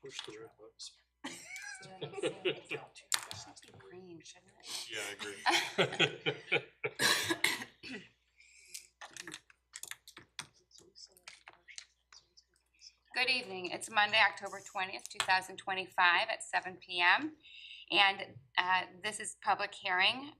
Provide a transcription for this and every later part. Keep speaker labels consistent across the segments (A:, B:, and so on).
A: Push the red buttons.
B: Should be green, shouldn't it?
A: Yeah, I agree.
B: Good evening. It's Monday, October 20th, 2025 at 7 p.m. And this is public hearing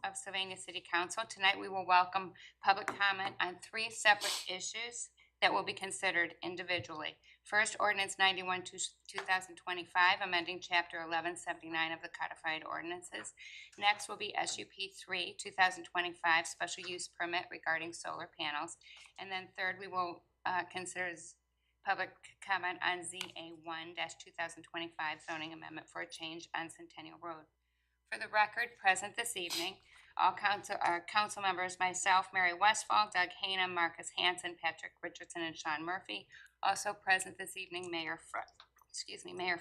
B: of Sylvania City Council. Tonight we will welcome public comment on 3 separate issues that will be considered individually. First, Ordinance 91, 2025, amending Chapter 1179 of the Codified Ordinances. Next will be SUP 3, 2025, special use permit regarding solar panels. And then third, we will consider public comment on ZA 1-2025 zoning amendment for a change on Centennial Road. For the record, present this evening, all council members, myself, Mary Westfall, Doug Hanum, Marcus Hanson, Patrick Richardson, and Sean Murphy. Also present this evening, Mayor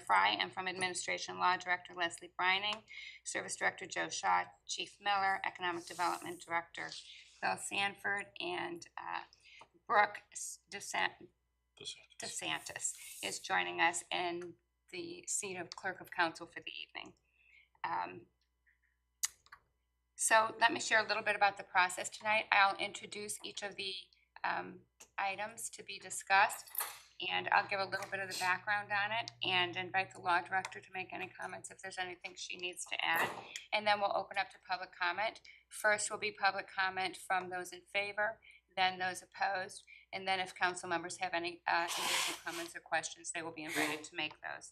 B: Fry, and from Administration Law Director Leslie Brining, Service Director Joe Shaw, Chief Miller, Economic Development Director Bill Sanford, and Brooke DeSantis is joining us in the seat of Clerk of Council for the evening. So let me share a little bit about the process tonight. I'll introduce each of the items to be discussed, and I'll give a little bit of the background on it and invite the law director to make any comments if there's anything she needs to add. And then we'll open up to public comment. First will be public comment from those in favor, then those opposed, and then if council members have any additional comments or questions, they will be invited to make those.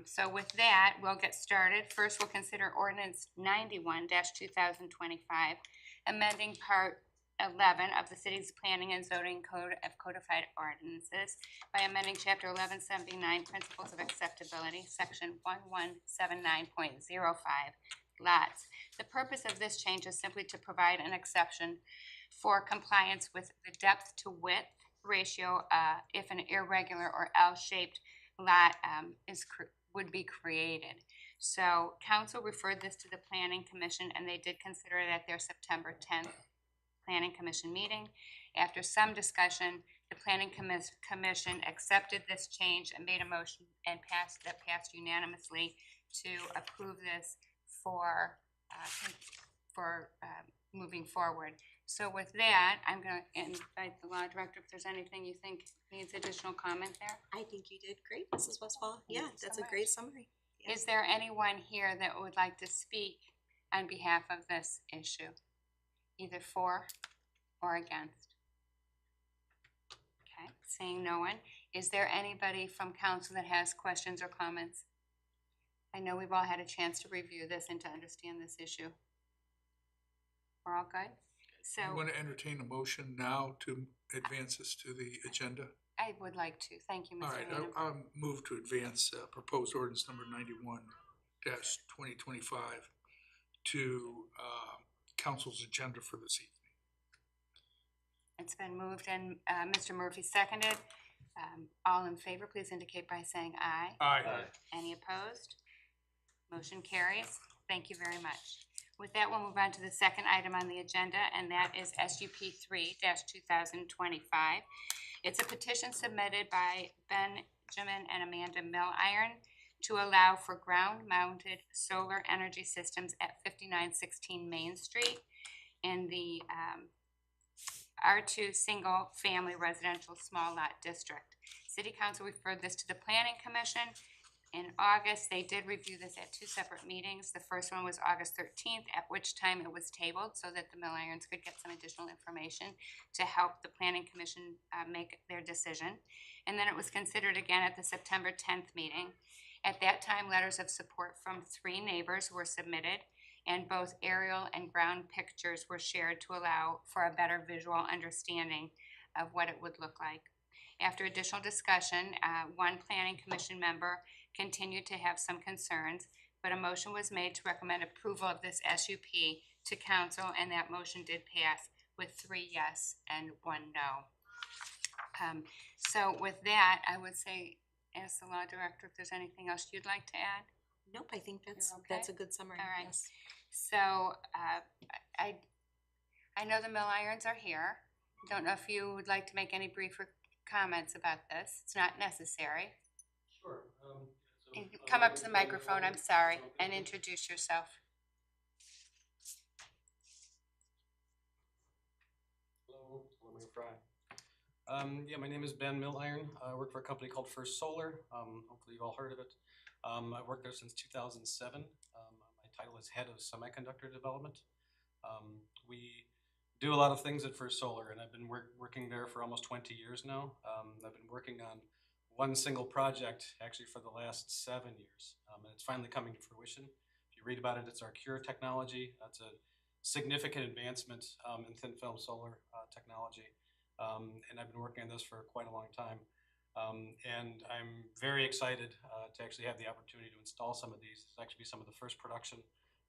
B: So with that, we'll get started. First, we'll consider Ordinance 91-2025, amending Part 11 of the city's Planning and Zoning Code of Codified Ordinances by amending Chapter 1179, Principles of Acceptability, Section 1179.05, lots. The purpose of this change is simply to provide an exception for compliance with the depth to width ratio if an irregular or L-shaped lot would be created. So council referred this to the Planning Commission, and they did consider it at their September 10th Planning Commission meeting. After some discussion, the Planning Commission accepted this change and made a motion and passed unanimously to approve this for moving forward. So with that, I'm going to invite the law director if there's anything you think needs additional comment there.
C: I think you did great, Mrs. Westfall. Yeah, that's a great summary. Yeah.
B: Is there anyone here that would like to speak on behalf of this issue, either for or against? Okay, seeing no one. Is there anybody from council that has questions or comments? I know we've all had a chance to review this and to understand this issue. We're all good? So
D: I'm going to entertain a motion now to advance this to the agenda.
B: I would like to. Thank you, Mr.
D: All right, I'll move to advance proposed ordinance number 91-2025 to council's agenda for this evening.
B: It's been moved and Mr. Murphy seconded. All in favor, please indicate by saying aye.
D: Aye.
B: Any opposed? Motion carries. Thank you very much. With that, we'll move on to the second item on the agenda, and that is SUP 3-2025. It's a petition submitted by Benjamin and Amanda Milliron to allow for ground-mounted solar energy systems at 5916 Main Street in the R2 single-family residential small lot district. City Council referred this to the Planning Commission. In August, they did review this at 2 separate meetings. The first one was August 13th, at which time it was tabled so that the Millirons could get some additional information to help the Planning Commission make their decision. And then it was considered again at the September 10th meeting. At that time, letters of support from 3 neighbors were submitted, and both aerial and ground pictures were shared to allow for a better visual understanding of what it would look like. After additional discussion, one Planning Commission member continued to have some concerns, but a motion was made to recommend approval of this SUP to council, and that motion did pass with 3 yes and 1 no. So with that, I would say, ask the law director if there's anything else you'd like to add.
C: Nope, I think that's
B: okay?
C: a good summary.
B: All right.
C: Yes.
B: So I know the Millirons are here. Don't know if you would like to make any brief comments about this. It's not necessary.
E: Sure.
B: You can come up to the microphone, I'm sorry, and introduce yourself.
E: Hello, let me fry. Yeah, my name is Ben Milliron. I work for a company called First Solar. Hopefully you've all heard of it. I've worked there since 2007. My title is Head of Semiconductor Development. We do a lot of things at First Solar, and I've been working there for almost 20 years now. I've been working on one single project actually for the last 7 years, and it's finally coming to fruition. If you read about it, it's our CURE technology. That's a significant advancement in thin film solar technology. And I've been working on this for quite a long time. And I'm very excited to actually have the opportunity to install some of these. It's actually be some of the first production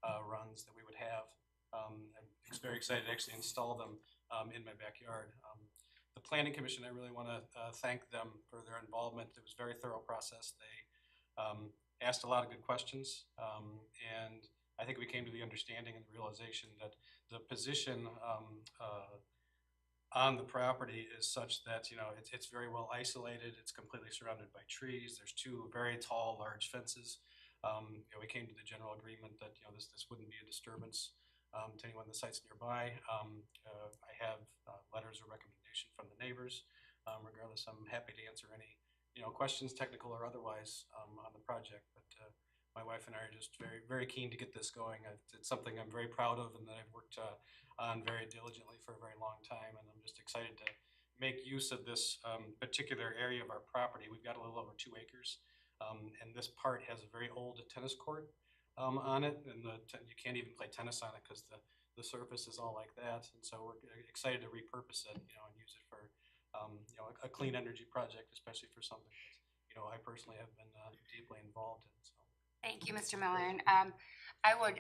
E: runs that we would have. I'm very excited to actually install them in my backyard. The Planning Commission, I really want to thank them for their involvement. It was a very thorough process. They asked a lot of good questions, and I think we came to the understanding and the realization that the position on the property is such that, you know, it's very well isolated. It's completely surrounded by trees. There's two very tall, large fences. You know, we came to the general agreement that, you know, this wouldn't be a disturbance to anyone in the sites nearby. I have letters of recommendation from the neighbors. Regardless, I'm happy to answer any, you know, questions, technical or otherwise, on the project. But my wife and I are just very, very keen to get this going. It's something I'm very proud of and that I've worked on very diligently for a very long time, and I'm just excited to make use of this particular area of our property. We've got a little over 2 acres, and this part has a very old tennis court on it, and you can't even play tennis on it because the surface is all like that. And so we're excited to repurpose it, you know, and use it for you know, a clean energy project, especially for something that, you know, I personally have been deeply involved in. So.
B: Thank you, Mr. Milliron. I would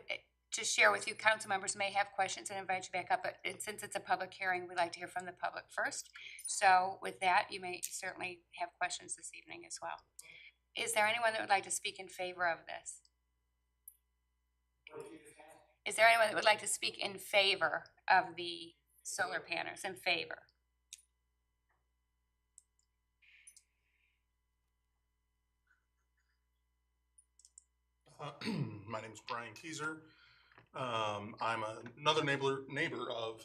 B: just share with you, council members may have questions and invite you back up, but since it's a public hearing, we'd like to hear from the public first. So with that, you may certainly have questions this evening as well. Is there anyone that would like to speak in favor of this? Is there anyone that would like to speak in favor of the solar panels? In favor?
A: My name is Brian Keyser. I'm another neighbor of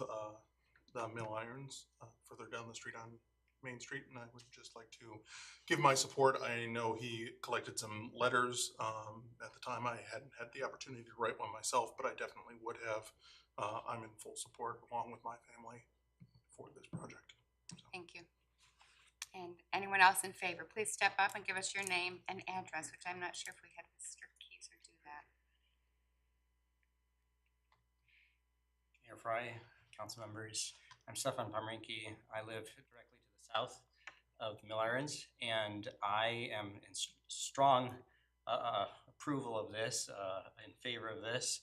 A: the Millirons further down the street on Main Street, and I would just like to give my support. I know he collected some letters. At the time, I hadn't had the opportunity to write one myself, but I definitely would have. I'm in full support along with my family for this project. So.
B: Thank you. And anyone else in favor, please step up and give us your name and address, which I'm not sure if we had Mr. Keyser do that.
F: Mayor Fry, council members, I'm Stefan Pomrinke. I live directly to the south of Millirons, and I am in strong approval of this, in favor of this.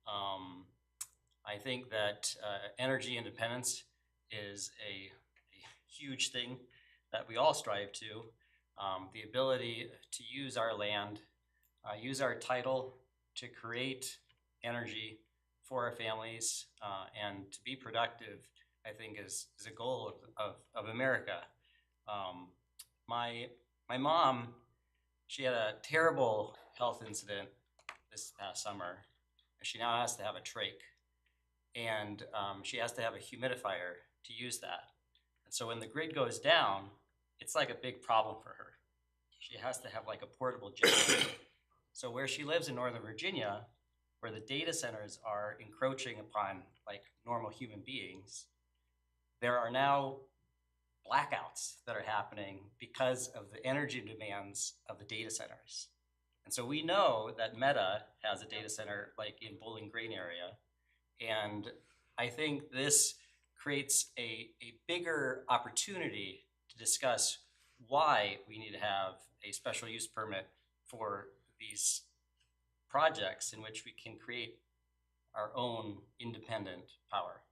F: I think that energy independence is a huge thing that we all strive to. The ability to use our land, use our title to create energy for our families, and to be productive, I think is a goal of America. My mom, she had a terrible health incident this past summer. She now has to have a trach, and she has to have a humidifier to use that. And so when the grid goes down, it's like a big problem for her. She has to have like a portable generator. So where she lives in Northern Virginia, where the data centers are encroaching upon like normal human beings, there are now blackouts that are happening because of the energy demands of the data centers. And so we know that Meta has a data center like in Bowling Green area. And I think this creates a bigger opportunity to discuss why we need to have a special use permit for these projects in which we can create our own independent power.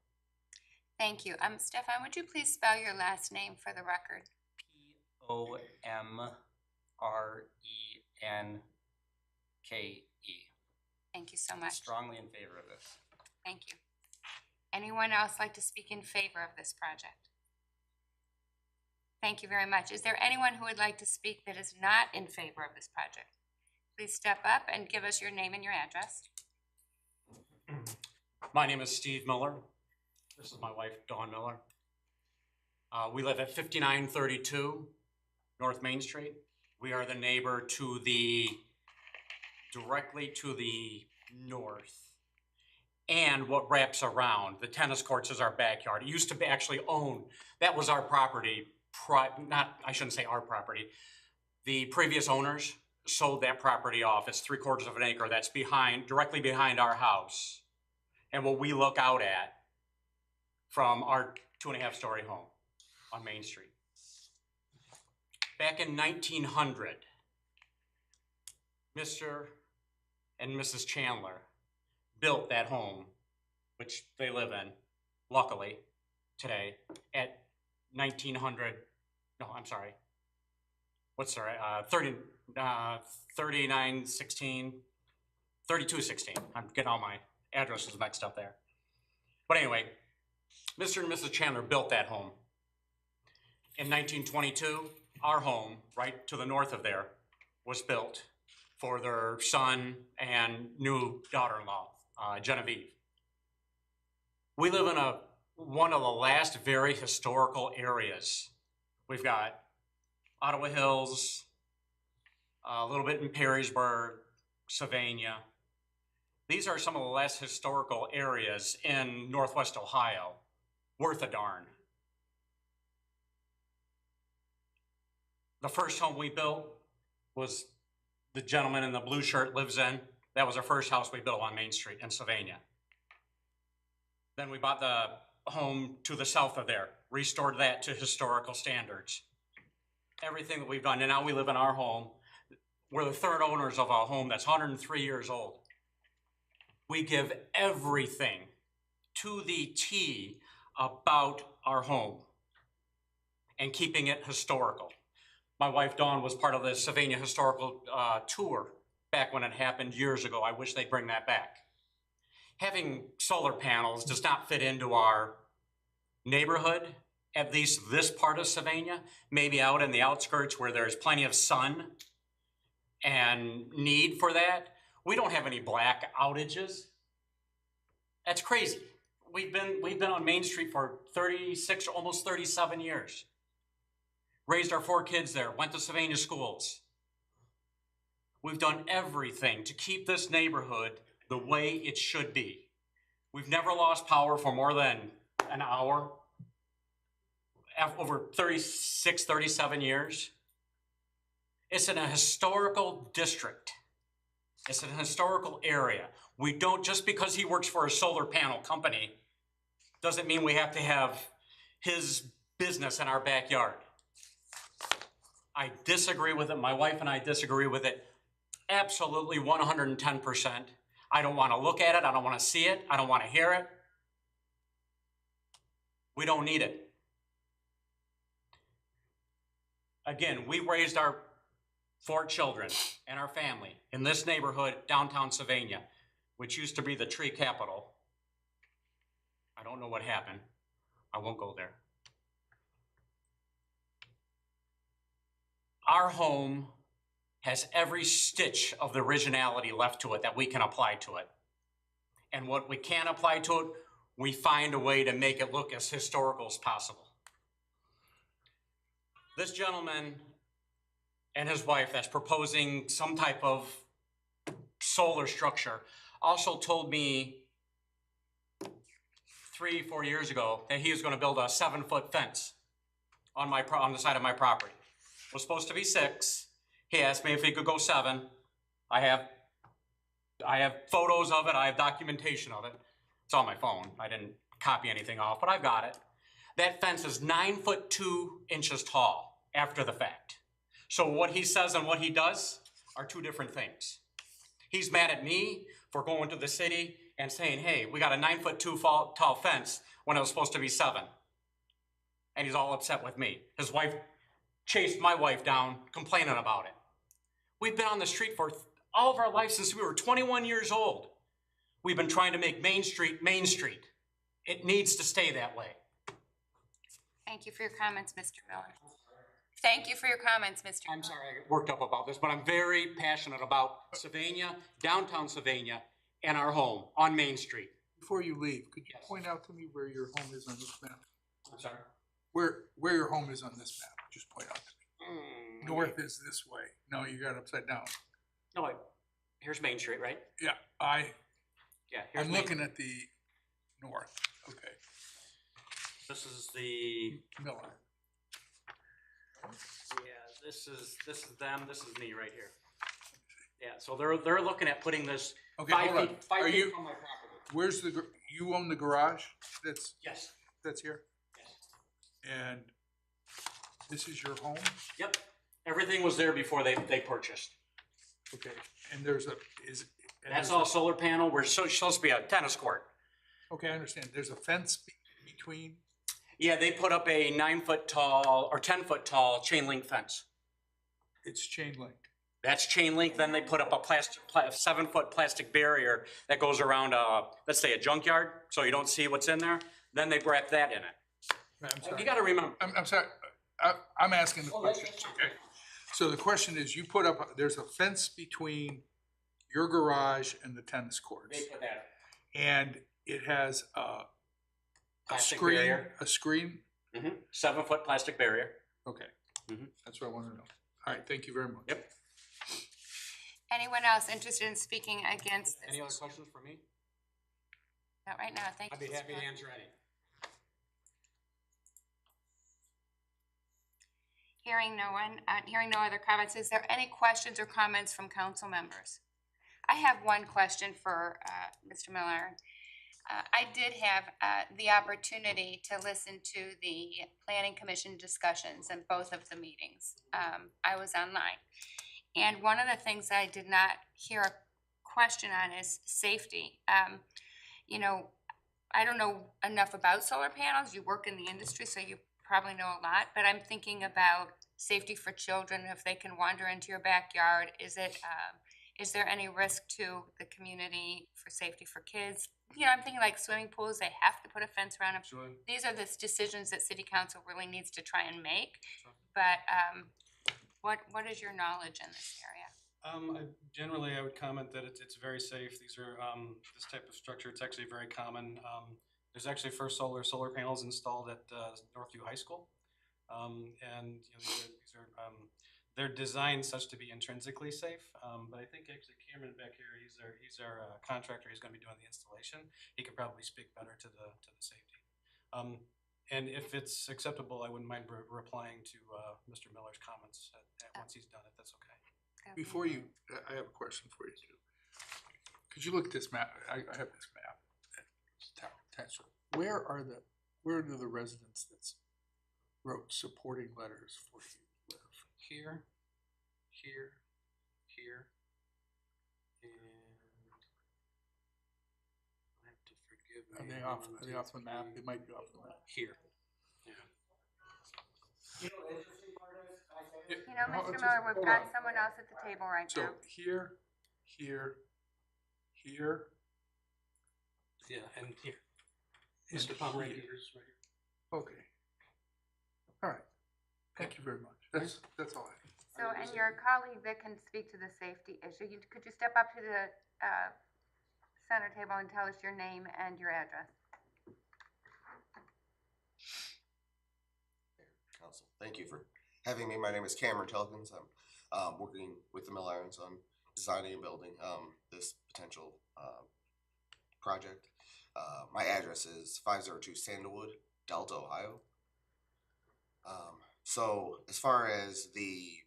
B: Thank you. Stefan, would you please spell your last name for the record?
F: Pomrenke.
B: Thank you so much.
F: Strongly in favor of this.
B: Thank you. Anyone else like to speak in favor of this project? Thank you very much. Is there anyone who would like to speak that is not in favor of this project? Please step up and give us your name and your address.
G: My name is Steve Miller. This is my wife, Dawn Miller. We live at 5932 North Main Street. We are the neighbor to directly to the north. And what wraps around, the tennis courts is our backyard. It used to be actually owned, that was our property, I shouldn't say our property. The previous owners sold that property off. It's 3/4 of an acre that's directly behind our house. And what we look out at from our 2.5-story home on Main Street. Back in 1900, Mr. and Mrs. Chandler built that home, which they live in, luckily, today, at 1900, no, I'm sorry. What's the right, 3916, 3216. I'm getting all my addresses mixed up there. But anyway, Mr. and Mrs. Chandler built that home. In 1922, our home, right to the north of there, was built for their son and new daughter-in-law, Genevieve. We live in one of the last very historical areas. We've got Ottawa Hills, a little bit in Perrysburg, Sylvania. These are some of the less historical areas in Northwest Ohio, worth a darn. The first home we built was the gentleman in the blue shirt lives in. That was our first house we built on Main Street in Sylvania. Then we bought the home to the south of there, restored that to historical standards. Everything that we've done, and now we live in our home. We're the third owners of a home that's 103 years old. We give everything to the T about our home and keeping it historical. My wife Dawn was part of the Sylvania Historical Tour back when it happened years ago. I wish they'd bring that back. Having solar panels does not fit into our neighborhood, at least this part of Sylvania, maybe out in the outskirts where there's plenty of sun and need for that. We don't have any black outages. That's crazy. We've been on Main Street for 36, almost 37 years. Raised our 4 kids there, went to Sylvania schools. We've done everything to keep this neighborhood the way it should be. We've never lost power for more than an hour over 36, 37 years. It's in a historical district. It's an historical area. We don't, just because he works for a solar panel company, doesn't mean we have to have his business in our backyard. I disagree with it. My wife and I disagree with it absolutely 110%. I don't want to look at it. I don't want to see it. I don't want to hear it. We don't need it. Again, we raised our 4 children and our family in this neighborhood, downtown Sylvania, which used to be the tree capital. I don't know what happened. I won't go there. Our home has every stitch of the originality left to it that we can apply to it. And what we can't apply to it, we find a way to make it look as historical as possible. This gentleman and his wife that's proposing some type of solar structure also told me 3-4 years ago that he was going to build a 7-foot fence on the side of my property. It was supposed to be 6. He asked me if he could go 7. I have photos of it. I have documentation of it. It's on my phone. I didn't copy anything off, but I've got it. That fence is 9 foot 2 inches tall after the fact. So what he says and what he does are 2 different things. He's mad at me for going to the city and saying, hey, we got a 9 foot 2 tall fence when it was supposed to be 7. And he's all upset with me. His wife chased my wife down complaining about it. We've been on the street for all of our life since we were 21 years old. We've been trying to make Main Street, Main Street. It needs to stay that way.
B: Thank you for your comments, Mr. Miller. Thank you for your comments, Mr.
G: I'm sorry I get worked up about this, but I'm very passionate about Sylvania, downtown Sylvania, and our home on Main Street.
D: Before you leave, could you
G: Yes.
D: point out to me where your home is on this map?
G: I'm sorry.
D: Where your home is on this map? Just point out to me. North is this way. No, you got it upside down.
G: No, here's Main Street, right?
D: Yeah,
G: Yeah. Here's
D: I'm
G: Main-
D: looking at the north. Okay,
G: This is the,
D: Miller.
G: yeah, this is them, this is me right here. Yeah, so they're looking at putting this
D: Okay,
G: 5
D: hold on.
G: feet, 5
D: Are
G: feet
D: you,
G: from my property.
D: where's you own the garage that's
G: Yes,
D: here?
G: yes.
D: And this is your home?
G: Yep. Everything was there before they purchased.
D: Okay, and there's a, is. and
G: That's
D: there's
G: all
D: a-
G: solar panel. We're supposed to be a tennis court.
D: Okay, I understand. There's a fence between,
G: Yeah, they put up a 9-foot tall or 10-foot tall chain link fence.
D: it's chain link.
G: That's chain link. Then they put up a 7-foot plastic barrier that goes around let's say a junkyard, so you don't see what's in there. Then they wrap that in it.
D: I'm sorry.
G: You got to remember.
D: I'm sorry, I'm asking the questions, okay? So the question is, you put up, there's a fence between your garage and the tennis courts.
G: They put that.
D: And it has a
G: Plastic
D: screen,
G: barrier.
D: a screen?
G: 7-foot plastic barrier.
D: Okay.
G: Mhm.
D: That's what I want to know. All right, thank you very much.
G: Yep.
B: Anyone else interested in speaking against this?
G: Any other questions for me?
B: Not right now, thank you.
G: I'd be
B: Mr.
G: happy to
B: Clark.
G: answer any.
B: Hearing no other comments, is there any questions or comments from council members? I have one question for Mr. Miller. I did have the opportunity to listen to the planning commission discussions in both of the meetings. I was online. And one of the things I did not hear a question on is safety. You know, I don't know enough about solar panels. You work in the industry, so you probably know a lot, but I'm thinking about safety for children if they can wander into your backyard. Is there any risk to the community for safety for kids? You know, I'm thinking like swimming pools, they have to put a fence around them.
E: Sure.
B: These are the decisions that city council really needs to try and make.
E: Sure.
B: But what is your knowledge in this area?
E: Generally, I would comment that it's very safe. These are, this type of structure, it's actually very common. There's actually First solar panels installed at Northview High School. And you know, these are they're designed such to be intrinsically safe. But I think actually Cameron back here, he's our contractor. He's going to be doing the installation. He could probably speak better to the safety. And if it's acceptable, I wouldn't mind replying to Mr. Miller's comments once he's done, if that's okay.
D: Before you, I have a question for you too. Could you look at this map? I have this map. Where do the residents that wrote supporting letters for you live?
E: Here, here, here, and I have to forgive me.
D: Are they off the map? They might be off the map.
E: Here.
B: You know, Mr. Miller, we've got someone else at the table right
D: So
B: now.
D: here, here, here,
E: Yeah, and here.
D: and
E: Mr. Pomerantz
D: here.
E: is right here.
D: Okay. All right. Thank you very much. That's all I have.
B: So, and your colleague that can speak to the safety issue, could you step up to the center table and tell us your name and your address?
H: Council, thank you for having me. My name is Cameron Telkins. I'm working with the Mill Irons on designing and building this potential project. My address is 502 Sandalwood, Delta, Ohio. So as far as the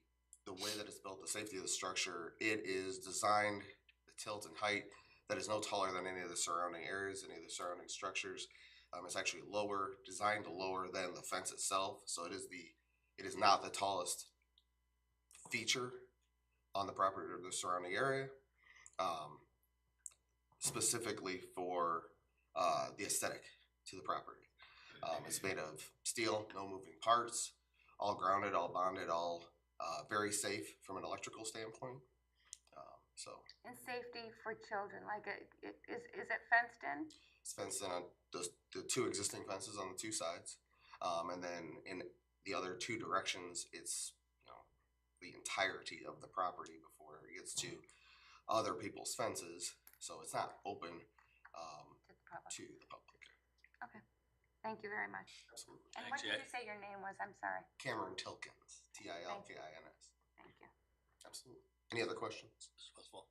H: way that it's built, the safety of the structure, it is designed the tilt and height that is no taller than any of the surrounding areas, any of the surrounding structures. It's actually designed to lower than the fence itself. So it is not the tallest feature on the property or the surrounding area, specifically for the aesthetic to the property. It's made of steel, no moving parts, all grounded, all bonded, all very safe from an electrical standpoint.
B: And safety for children, like, is it fenced in?
H: It's fenced in on the two existing fences on the two sides. And then in the other two directions, it's, you know, the entirety of the property before it gets to other people's fences, so it's not open,
B: To the public.
H: to the public.
B: Okay, thank you very much.
H: Absolutely.
B: And what did you say your name was? I'm sorry.
H: Cameron Tilkins, Tilkins.
B: Thank you.
H: Absolutely. Any other questions?
I: Mrs. Westfall.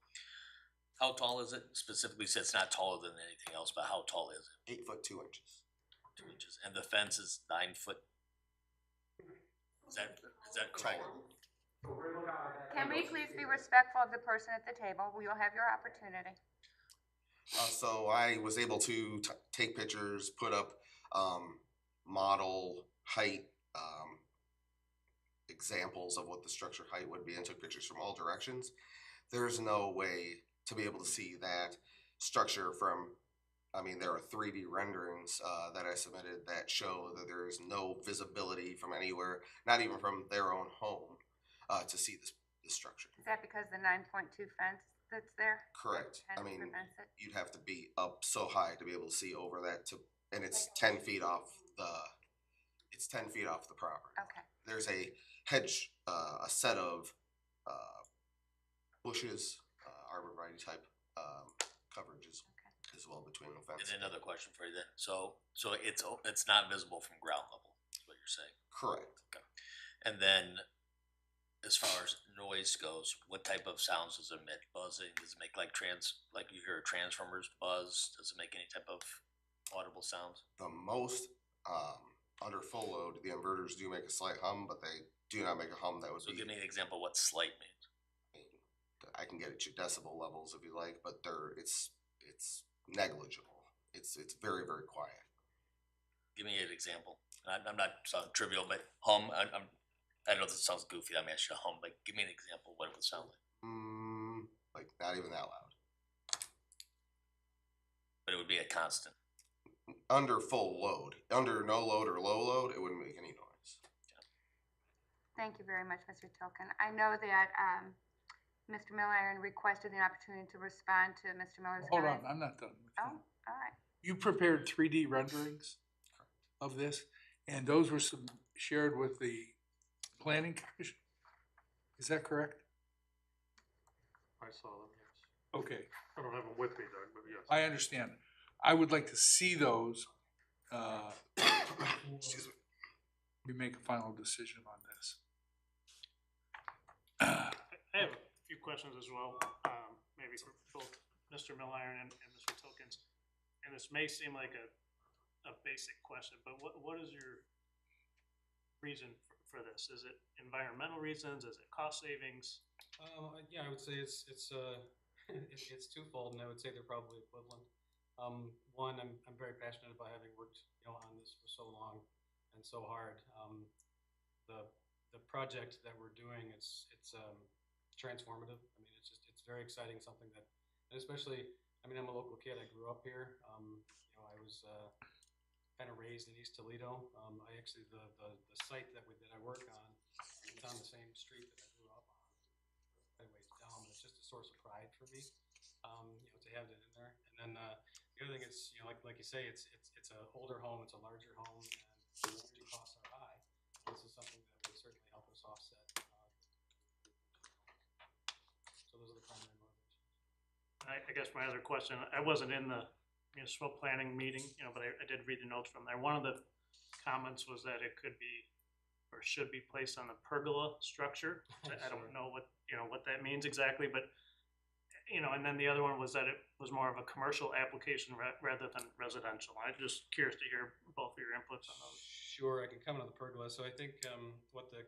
I: How tall is it? Specifically, said it's not taller than anything else, but how tall is it?
H: 8 foot 2 inches.
I: 2 inches. And the fence is 9 foot. Is that correct?
B: Can we please be respectful of the person at the table? We will have your opportunity.
H: So I was able to take pictures, put up model height examples of what the structure height would be, and took pictures from all directions. There's no way to be able to see that structure from, I mean, there are 3D renderings that I submitted that show that there is no visibility from anywhere, not even from their own home, to see this structure.
B: Is that because the 9.2 fence that's there?
H: Correct. I
B: Fence
H: mean,
B: prevents it?
H: you'd have to be up so high to be able to see over that and it's 10 feet off it's 10 feet off the property.
B: Okay,
H: There's a hedge, a set of bushes, arborvitae type coverages as well between the fence.
I: And another question for you then. So it's not visible from ground level, is what you're saying.
H: Correct.
I: And then as far as noise goes, what type of sounds does it emit? Buzzing? Does it make like you hear transformers buzz? Does it make any type of audible sounds?
H: The most, under full load, the inverters do make a slight hum, but they do not make a hum that would
I: So
H: be,
I: give me an example of what slight means.
H: I can get at your decibel levels if you like, but it's negligible. It's very, very quiet.
I: Give me an example. I'm not sounding trivial, but hum. I know this sounds goofy. I'm asking you to hum, but give me an example of what it would sound like.
H: Like not even that loud.
I: But it would be a constant.
H: Under full load, under no load or low load, it wouldn't make any noise.
B: thank you very much, Mr. Tilken. I know that, Mr. Milliron requested the opportunity to respond to Mr. Miller's
D: Hold on,
B: comments.
D: I'm not done. with
B: Oh,
D: that.
B: all right.
D: You prepared 3D renderings of this, and those were shared with the planning commission? Is that correct?
J: I saw them, yes.
D: Okay,
J: I don't have them with me, Doug, but yes.
D: I understand. I would like to see those,
H: Excuse me.
D: we make a final decision on this.
J: I have a few questions as well, maybe for both Mr. Milliron and Mr. Tilkins. And this may seem like a basic question, but what is your reason for this? Is it environmental reasons? Is it cost savings?
E: Yeah, I would say it's it's twofold, and I would say they're probably equivalent. One, I'm very passionate about having worked, on this for so long and so hard. The project that we're doing, it's transformative. I mean, it's very exciting. Something that, and especially, I mean, I'm a local kid. I grew up here. I was kind of raised in East Toledo. I actually the site that I work on, it's on the same street that I grew up on. Quite a ways down, but it's just a source of pride for me, to have it in there. And then the other thing is, like you say, it's an older home, it's a larger home, and the energy costs are high. This is something that would certainly help us offset. So those are the primary motivations.
J: I guess my other question, I wasn't in the municipal planning meeting, but I did read the notes from there. One of the comments was that it could be or should be placed on the pergola structure. I don't know what that means exactly, but and then the other one was that it was more of a commercial application rather than residential. I'm just curious to hear both of your inputs on those.
E: Sure, I can comment on the pergola. So I think what the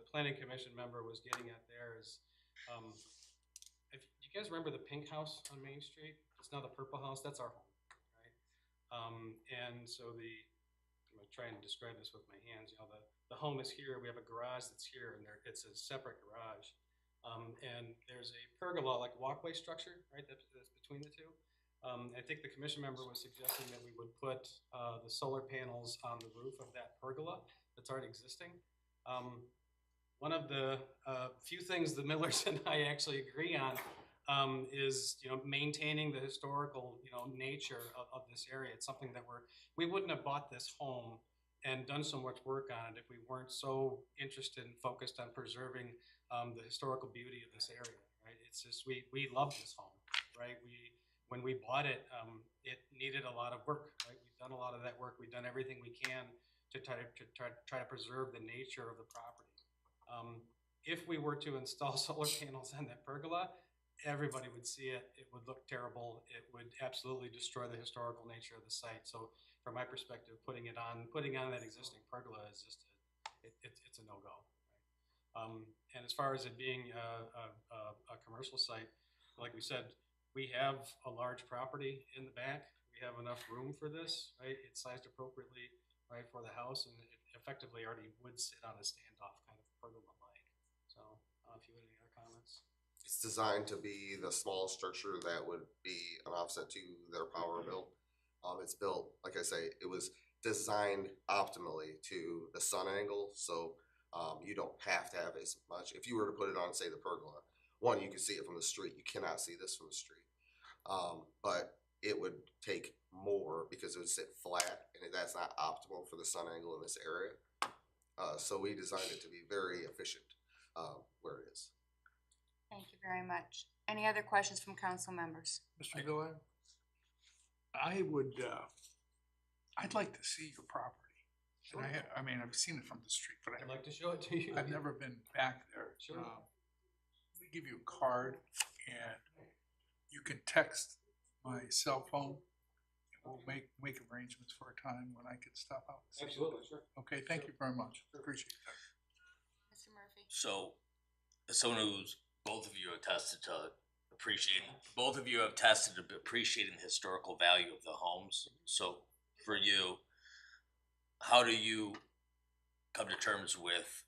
E: planning commission member was getting at there is, if you guys remember the pink house on Main Street, it's now the purple house. That's our home, right? And so I'm gonna try and describe this with my hands. The home is here. We have a garage that's here, and it's a separate garage. And there's a pergola, like walkway structure, right? That's between the two. I think the commission member was suggesting that we would put the solar panels on the roof of that pergola that's already existing. One of the few things the Millers and I actually agree on is maintaining the historical nature of this area. It's something that we wouldn't have bought this home and done so much work on it if we weren't so interested and focused on preserving the historical beauty of this area, right? It's just, we love this home, right? When we bought it, it needed a lot of work, right? We've done a lot of that work. We've done everything we can to try to preserve the nature of the property. If we were to install solar panels on that pergola, everybody would see it. It would look terrible. It would absolutely destroy the historical nature of the site. So from my perspective, putting on that existing pergola is just it's a no-go. Right? And as far as it being a commercial site, like we said, we have a large property in the back. We have enough room for this, right? It's sized appropriately, right, for the house, and it effectively already would sit on a standoff kind of pergola-like. So, if you had any other comments?
H: It's designed to be the small structure that would be an offset to their power bill. It's built, like I say, it was designed optimally to the sun angle, so you don't have to have as much. If you were to put it on, say, the pergola, one, you can see it from the street. You cannot see this from the street. But it would take more because it would sit flat, and that's not optimal for the sun angle in this area. So we designed it to be very efficient where it is.
B: Thank you very much. Any other questions from council members?
D: Mr. Gillette? I would, I'd like to see your property. And I mean, I've seen it from the street, but
E: I'd like to show it to you.
D: I've never been back there.
E: Sure.
D: We give you a card and you can text my cell phone. And we'll make arrangements for a time when I can stop out. And see you.
E: Absolutely, sure.
D: Okay, thank you very much. Appreciate that.
B: Mr. Murphy?
I: So, as someone who's, both of you attested to appreciating, both of you have tested to appreciating the historical value of the homes. So, for you, how do you come to terms with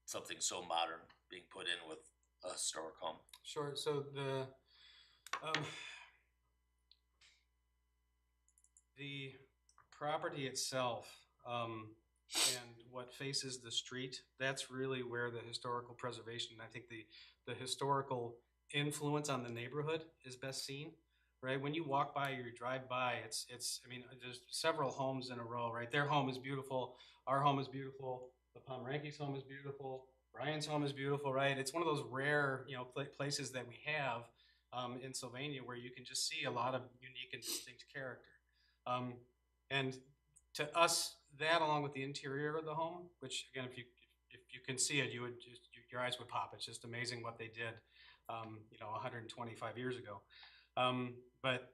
I: something so modern being put in with a historic home?
E: Sure. So the property itself and what faces the street, that's really where the historical preservation, I think the historical influence on the neighborhood is best seen, right? When you walk by or you drive by, I mean, there's several homes in a row, right? Their home is beautiful. Our home is beautiful. The Pomeranke's home is beautiful. Brian's home is beautiful, right? It's one of those rare, places that we have in Sylvania where you can just see a lot of unique and distinct character. And to us, that along with the interior of the home, which again, if you can see it, your eyes would pop. It's just amazing what they did, 125 years ago. But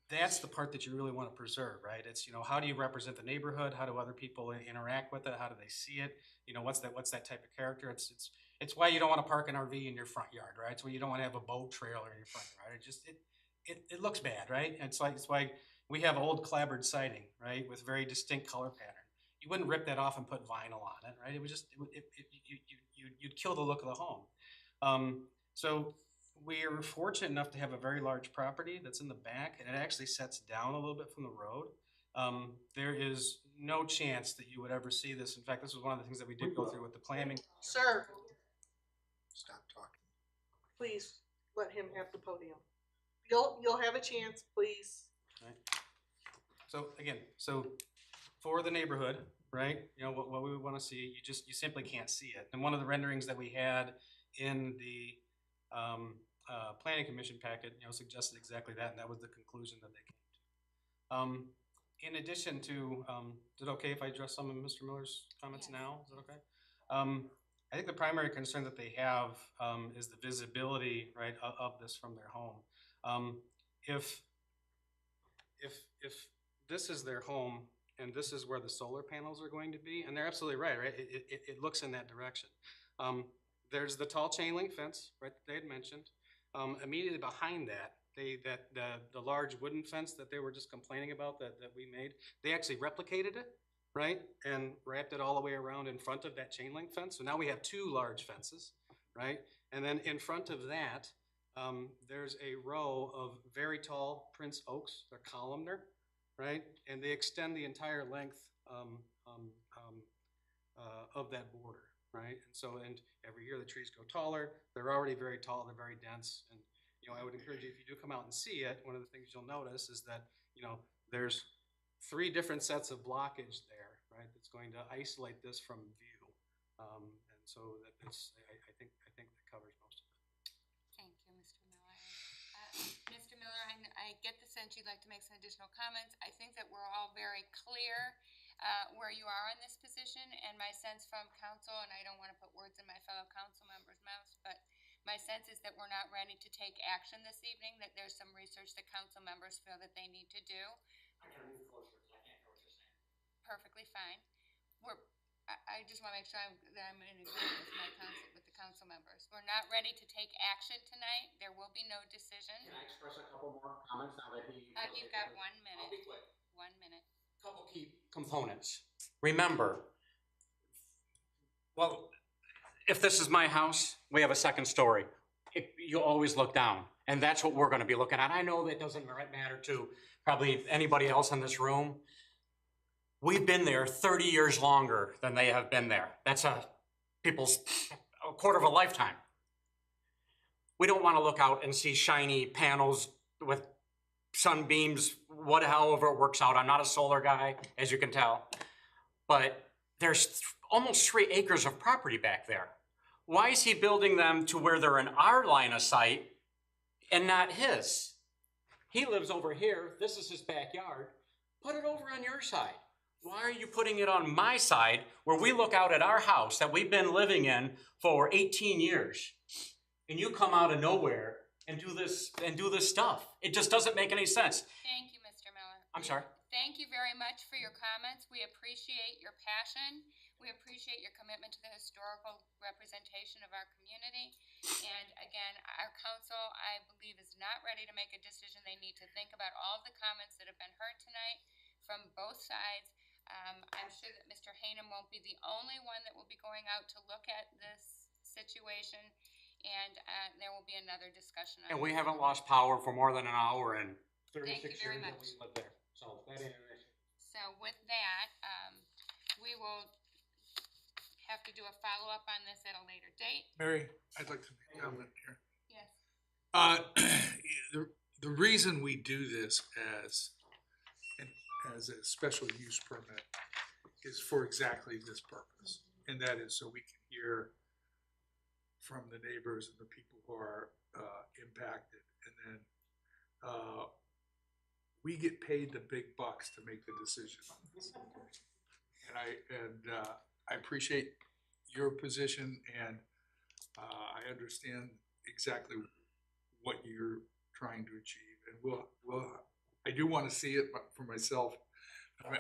E: that's the part that you really want to preserve, right? It's, how do you represent the neighborhood? How do other people interact with it? How do they see it? What's that type of character? It's why you don't want to park an RV in your front yard, right? It's why you don't want to have a boat trailer in your front yard. It looks bad, right? It's why we have old clapboard siding, right? With very distinct color pattern. You wouldn't rip that off and put vinyl on it, right? You'd kill the look of the home. So we're fortunate enough to have a very large property that's in the back, and it actually sets down a little bit from the road. There is no chance that you would ever see this. In fact, this was one of the things that we did go through with the planning.
K: Sir,
D: Stop talking.
K: please let him have the podium. You'll have a chance, please.
E: Right. So again, for the neighborhood, right? What we would want to see, you simply can't see it. And one of the renderings that we had in the planning commission packet, suggested exactly that, and that was the conclusion that they came to. In addition to, is it okay if I address some of Mr. Miller's comments now? Is that okay? I think the primary concern that they have is the visibility, right, of this from their home. If this is their home and this is where the solar panels are going to be, and they're absolutely right? It looks in that direction. There's the tall chain link fence, right, that they had mentioned. Immediately behind that, the large wooden fence that they were just complaining about that we made, they actually replicated it, right, and wrapped it all the way around in front of that chain link fence. So now we have two large fences, right? And then in front of that, there's a row of very tall Prince oaks. They're columnar, right? And they extend the entire length of that border, right? And every year the trees grow taller. They're already very tall. They're very dense. And I would encourage you, if you do come out and see it, one of the things you'll notice is that there's three different sets of blockage there, right? That's going to isolate this from view. And so that it's, I think that covers most of it.
B: Thank you, Mr. Miller. Mr. Miller, I get the sense you'd like to make some additional comments. I think that we're all very clear where you are in this position, and my sense from council, and I don't want to put words in my fellow council members' mouths, but my sense is that we're not ready to take action this evening, that there's some research that council members feel that they need to do.
G: I gotta move closer because I can't hear what you're saying.
B: Perfectly fine. I just want to make sure that I'm in agreement with with the council members. We're not ready to take action tonight. There will be no decision.
G: Can I express a couple more comments now that he?
B: You've got 1 minute.
G: I'll be quick.
B: 1 minute.
G: Couple key components. Remember, well, if this is my house, we have a second story. You always look down, and that's what we're gonna be looking at. I know that doesn't matter to probably anybody else in this room. We've been there 30 years longer than they have been there. That's a quarter of a lifetime. We don't wanna look out and see shiny panels with sunbeams, however it works out. I'm not a solar guy, as you can tell, but there's almost 3 acres of property back there. Why is he building them to where they're in our line of sight and not his? He lives over here. This is his backyard. Put it over on your side. Why are you putting it on my side where we look out at our house that we've been living in for 18 years? And you come out of nowhere and do this stuff. It just doesn't make any sense.
B: Thank you, Mr. Miller.
G: I'm sorry.
B: Thank you very much for your comments. We appreciate your passion. We appreciate your commitment to the historical representation of our community. And again, our council, I believe, is not ready to make a decision. They need to think about all of the comments that have been heard tonight from both sides. I'm sure that Mr. Haynem won't be the only one that will be going out to look at this situation. And there will be another discussion on
G: And we
B: this.
G: haven't lost power for more than an hour in 36
B: Thank you very
G: years that
B: much.
G: we lived there. So that ain't an issue.
B: So with that, we will have to do a follow-up on this at a later date.
D: Mary, I'd like to make a comment here.
B: Yes.
D: The reason we do this as a special use permit is for exactly this purpose. And that is so we can hear from the neighbors and the people who are impacted. And then we get paid the big bucks to make the decision on this. And I appreciate your position, and I understand exactly what you're trying to achieve. And I do want to see it for myself.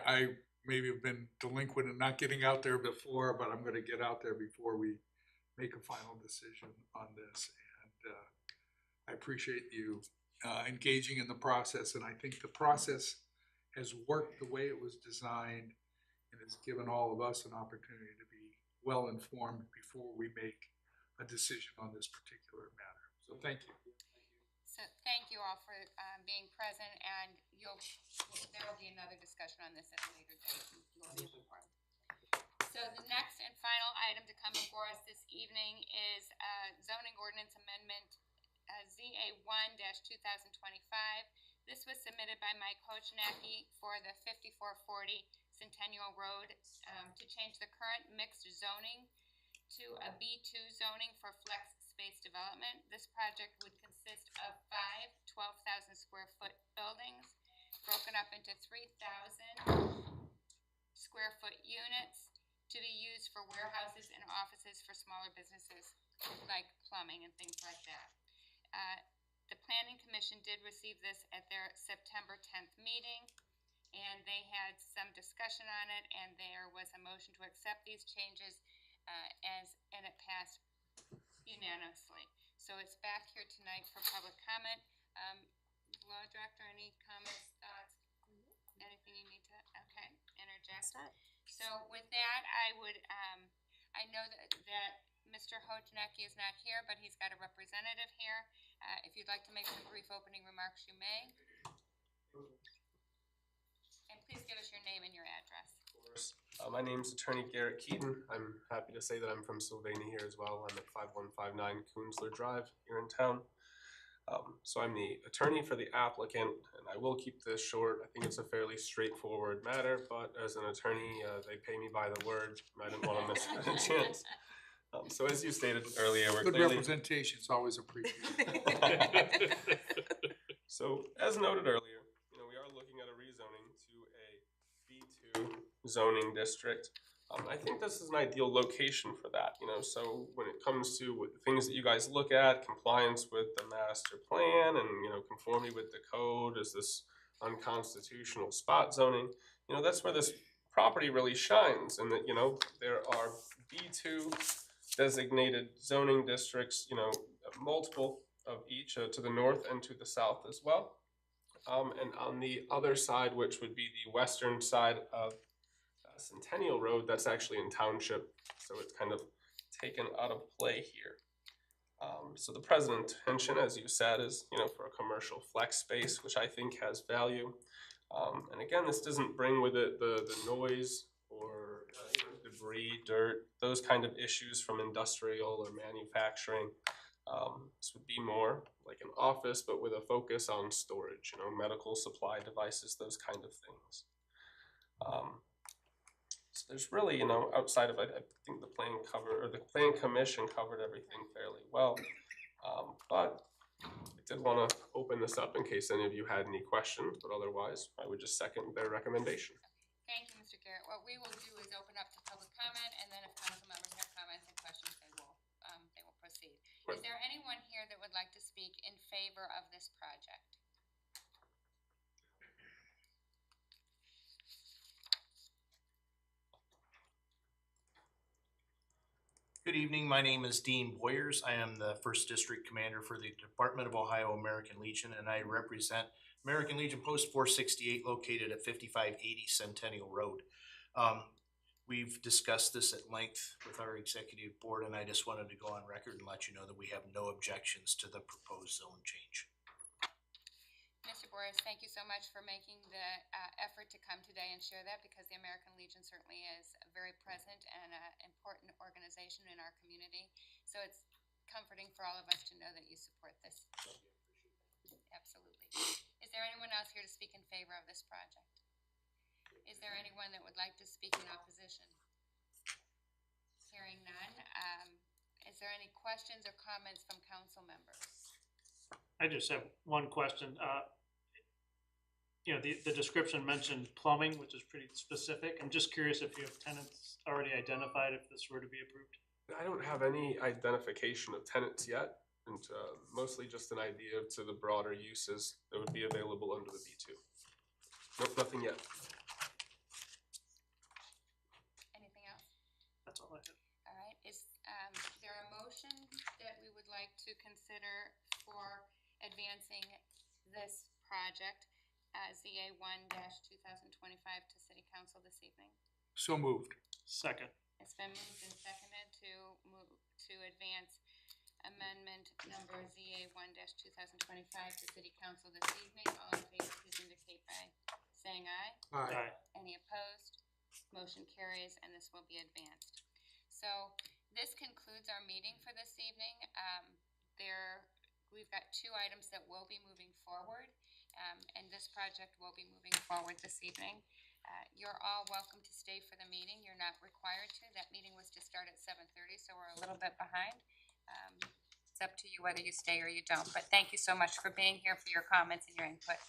D: I maybe have been delinquent in not getting out there before, but I'm going to get out there before we make a final decision on this. And I appreciate you engaging in the process, and I think the process has worked the way it was designed and has given all of us an opportunity to be well informed before we make a decision on this particular matter. So thank you.
B: So thank you all for being present, and there will be another discussion on this at a later date. You'll be informed. So the next and final item to come before us this evening is zoning ordinance amendment ZA 1-2025. This was submitted by Mike Hochnacki for the 5440 Centennial Road to change the current mixed zoning to a B2 zoning for flex space development. This project would consist of 5 12,000 square foot buildings broken up into 3,000 square foot units to be used for warehouses and offices for smaller businesses like plumbing and things like that. The Planning Commission did receive this at their September 10th meeting, and they had some discussion on it, and there was a motion to accept these changes and it passed unanimously. So it's back here tonight for public comment. Law Director, any comments, thoughts, anything you need to, okay, interject? So with that, I would, I know that Mr. Hochnacki is not here, but he's got a representative here. If you'd like to make some brief opening remarks, you may. And please give us your name and your address.
L: My name's Attorney Garrett Keaton. I'm happy to say that I'm from Sylvania here as well. I'm at 5159 Coonsler Drive here in town. So I'm the attorney for the applicant, and I will keep this short. I think it's a fairly straightforward matter, but as an attorney, they pay me by the word. I didn't want to miss a chance. So as you stated earlier, we're
D: Good
L: clearly...
D: representation is always appreciated.
L: So as noted earlier, we are looking at a rezoning to a B2 zoning district. I think this is an ideal location for that, so when it comes to what the things that you guys look at, compliance with the master plan and, conformity with the code, is this unconstitutional spot zoning, that's where this property really shines, and that, there are B2 designated zoning districts, multiple of each to the north and to the south as well. And on the other side, which would be the western side of Centennial Road, that's actually in township, so it's kind of taken out of play here. So the present intention, as you said, is for a commercial flex space, which I think has value. And again, this doesn't bring with it the noise or debris, dirt, those kind of issues from industrial or manufacturing. This would be more like an office, but with a focus on storage, medical supply devices, those kind of things. So there's really, outside of it, I think the plan commission covered everything fairly well. But I did want to open this up in case any of you had any questions, but otherwise I would just second their recommendation.
B: Thank you, Mr. Garrett. What we will do is open up to public comment, and then if council members have comments and questions, they will proceed. Is there anyone here that would like to speak in favor of this project?
M: Good evening. My name is Dean Boyers. I am the First District Commander for the Department of Ohio American Legion, and I represent American Legion Post 468 located at 5580 Centennial Road. We've discussed this at length with our executive board, and I just wanted to go on record and let you know that we have no objections to the proposed zone change.
B: Mr. Boris, thank you so much for making the effort to come today and share that, because the American Legion certainly is very present and an important organization in our community. So it's comforting for all of us to know that you support this. Absolutely. Is there anyone else here to speak in favor of this project? Is there anyone that would like to speak in opposition? Hearing none. Is there any questions or comments from council members?
J: I just have one question. The description mentioned plumbing, which is pretty specific. I'm just curious if you have tenants already identified if this were to be approved.
L: I don't have any identification of tenants yet, and mostly just an idea to the broader uses that would be available under the B2. Nope, nothing yet.
B: Anything else?
J: That's all I have.
B: All right. Is there a motion that we would like to consider for advancing this project, ZA 1-2025 to City Council this evening?
D: So moved.
J: Second.
B: It's been moved and seconded to advance amendment number ZA 1-2025 to City Council this evening. All in favor, please indicate by saying aye.
J: Aye.
B: Any opposed? Motion carries, and this will be advanced. So this concludes our meeting for this evening. We've got 2 items that will be moving forward, and this project will be moving forward this evening. You're all welcome to stay for the meeting. You're not required to. That meeting was to start at 7:30, so we're a little bit behind. It's up to you whether you stay or you don't, but thank you so much for being here, for your comments and your input.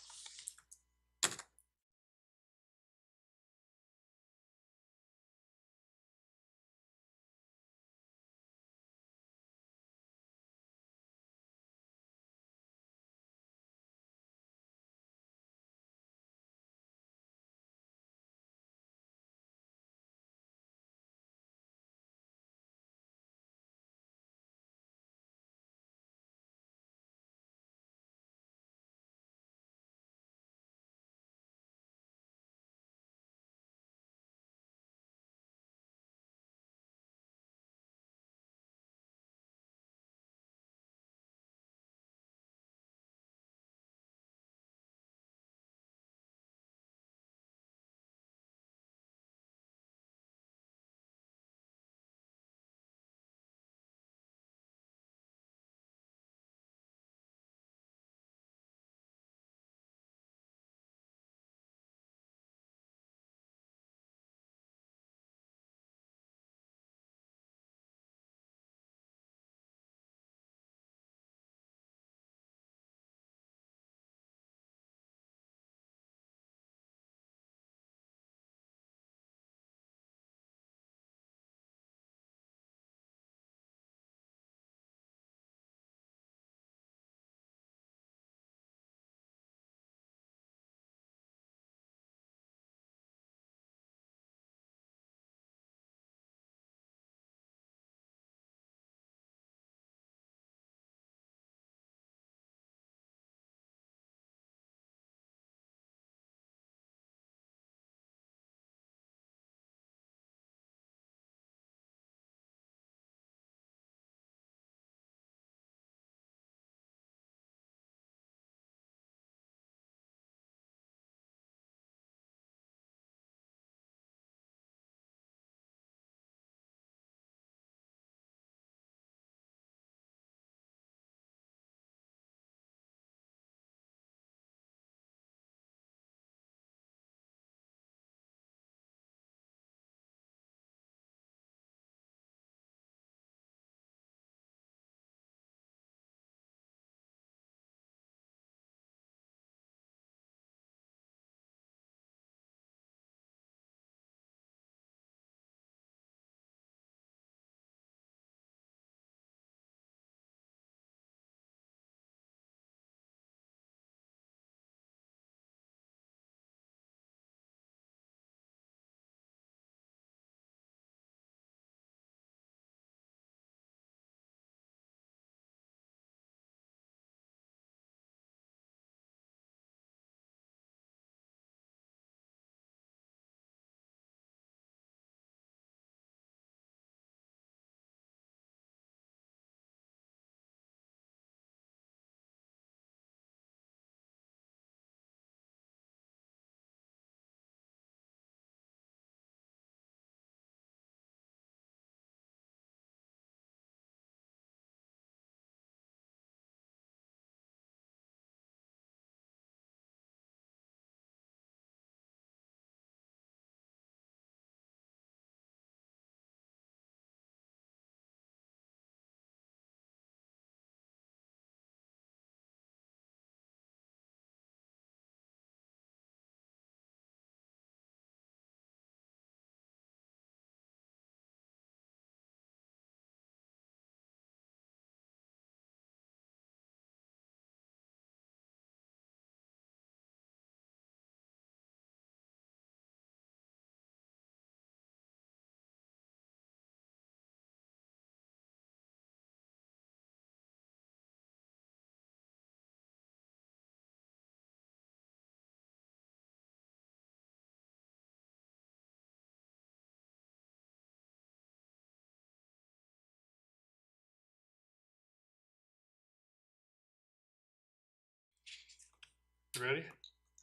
N: You ready?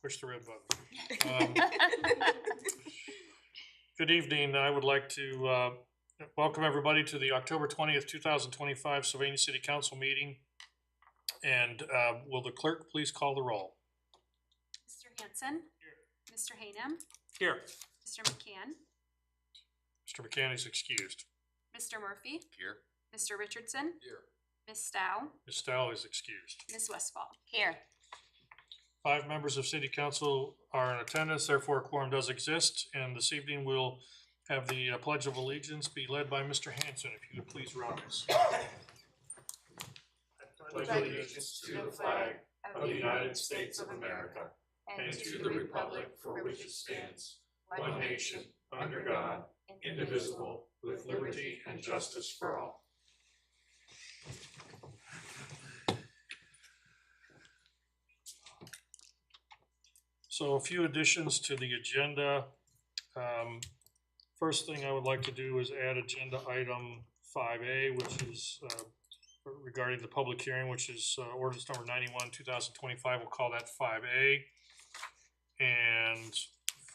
N: Push the red button. Good evening. I would like to welcome everybody to the October 20th, 2025 Sylvania City Council meeting. And will the clerk please call the roll?
C: Mr. Hanson? Here. Mr. Hanem?
N: Here.
C: Mr. McCann?
N: Mr. McCann is excused.
C: Mr. Murphy?
I: Here.
C: Mr. Richardson?
I: Here.
C: Ms. Stowe?
N: Ms. Stowe is excused.
C: Ms. Westfall?
B: Here.
N: 5 members of City Council are in attendance, therefore a quorum does exist. And this evening we'll have the Pledge of Allegiance be led by Mr. Hanson, if you would please rise.
K: Pledge allegiance to the flag of the United States of America and to the republic for which it stands, one nation, under God, indivisible, with liberty and justice for all.
N: So a few additions to the agenda. First thing I would like to do is add agenda item 5A, which is regarding the public hearing, which is ordinance number 91, 2025. We'll call that 5A. And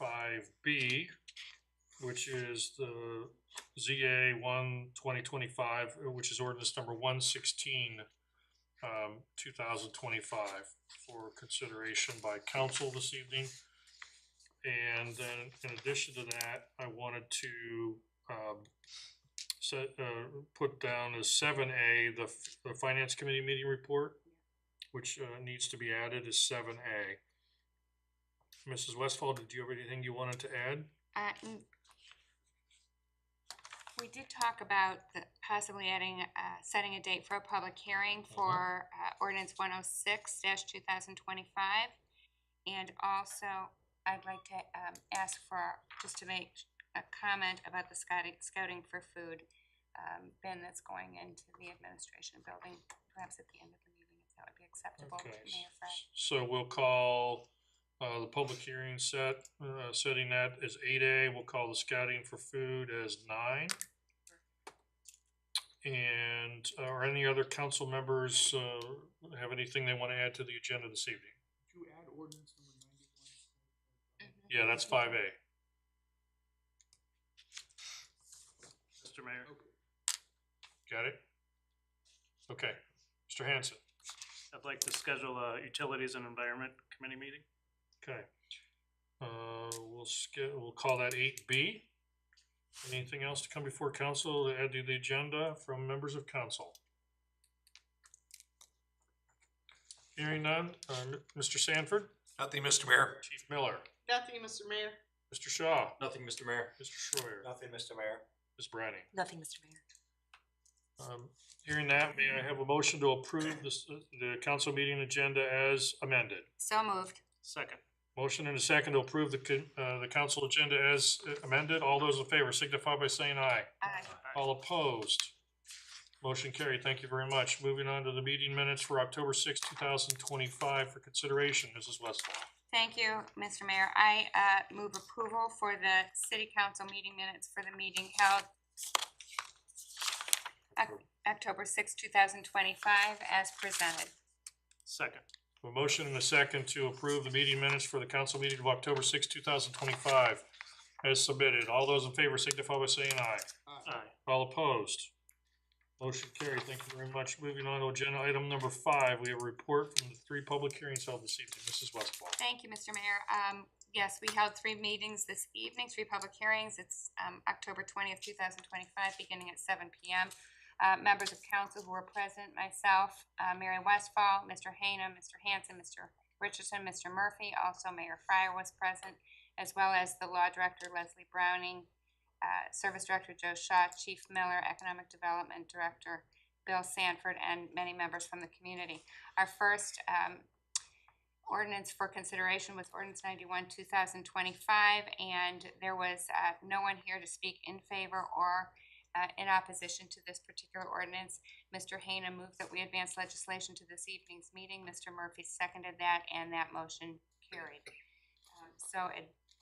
N: 5B, which is the ZA 1/2025, which is ordinance number 116, 2025 for consideration by council this evening. And then in addition to that, I wanted to put down as 7A, the Finance Committee meeting report, which needs to be added as 7A. Mrs. Westfall, did you have anything you wanted to add?
B: We did talk about possibly adding, setting a date for a public hearing for ordinance 106-2025. And also, I'd like to ask for, just to make a comment about the scouting for food bin that's going into the administration building, perhaps at the end of the meeting, if that would be acceptable to
N: Okay,
B: Mayor Frey.
N: so we'll call the public hearing setting that as 8A. We'll call the scouting for food as 9. And are any other council members have anything they want to add to the agenda this evening?
D: Did you add ordinance number 91?
N: Yeah, that's 5A.
J: Mr. Mayor,
N: Got it? Okay, Mr. Hanson.
J: I'd like to schedule a Utilities and Environment Committee meeting.
N: Okay. We'll call that 8B. Anything else to come before council to add to the agenda from members of council? Hearing none, Mr. Sanford?
M: Nothing, Mr. Mayor.
N: Chief Miller?
K: Nothing, Mr. Mayor.
N: Mr. Shaw?
E: Nothing, Mr. Mayor.
N: Mr. Schroyer?
E: Nothing, Mr. Mayor.
N: Ms. Branny?
C: Nothing, Mr. Mayor.
N: Hearing that, may I have a motion to approve the council meeting agenda as amended?
B: So moved.
J: Second.
N: Motion and a second to approve the council agenda as amended. All those in favor signify by saying aye.
B: Aye.
N: All opposed? Motion carried. Thank you very much. Moving on to the meeting minutes for October 6, 2025 for consideration. Mrs. Westphal.
B: Thank you, Mr. Mayor. I move approval for the city council meeting minutes for the meeting held October 6, 2025 as presented.
J: Second.
N: A motion and a second to approve the meeting minutes for the council meeting of October 6, 2025 as submitted. All those in favor signify by saying aye.
J: Aye.
N: All opposed? Motion carried. Thank you very much. Moving on to agenda item number 5, we have a report from the 3 public hearings held this evening. Mrs. Westphal.
B: Thank you, Mr. Mayor. Yes, we held 3 meetings this evening, 3 public hearings. It's October 20th, 2025, beginning at 7 p.m. Members of council who were present, myself, Mary Westphal, Mr. Hanem, Mr. Hanson, Mr. Richardson, Mr. Murphy, also Mayor Fryer was present, as well as the Law Director Leslie Browning, Service Director Joe Shaw, Chief Miller, Economic Development Director Bill Sanford, and many members from the community. Our first ordinance for consideration was ordinance 91, 2025, and there was no one here to speak in favor or in opposition to this particular ordinance. Mr. Hanem moved that we advance legislation to this evening's meeting. Mr. Murphy seconded that, and that motion carried. So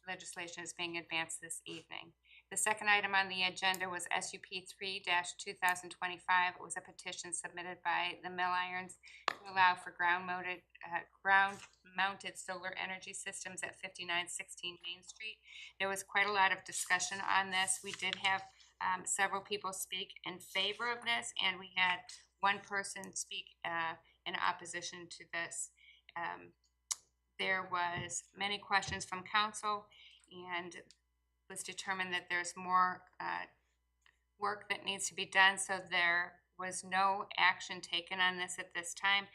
B: legislation is being advanced this evening. The second item on the agenda was SUP 3-2025. It was a petition submitted by the Mill Irons to allow for ground-mounted solar energy systems at 5916 Main Street. There was quite a lot of discussion on this. We did have several people speak in favor of this, and we had one person speak in opposition to this. There was many questions from council, and was determined that there's more work that needs to be done, so there was no action taken on this at this time.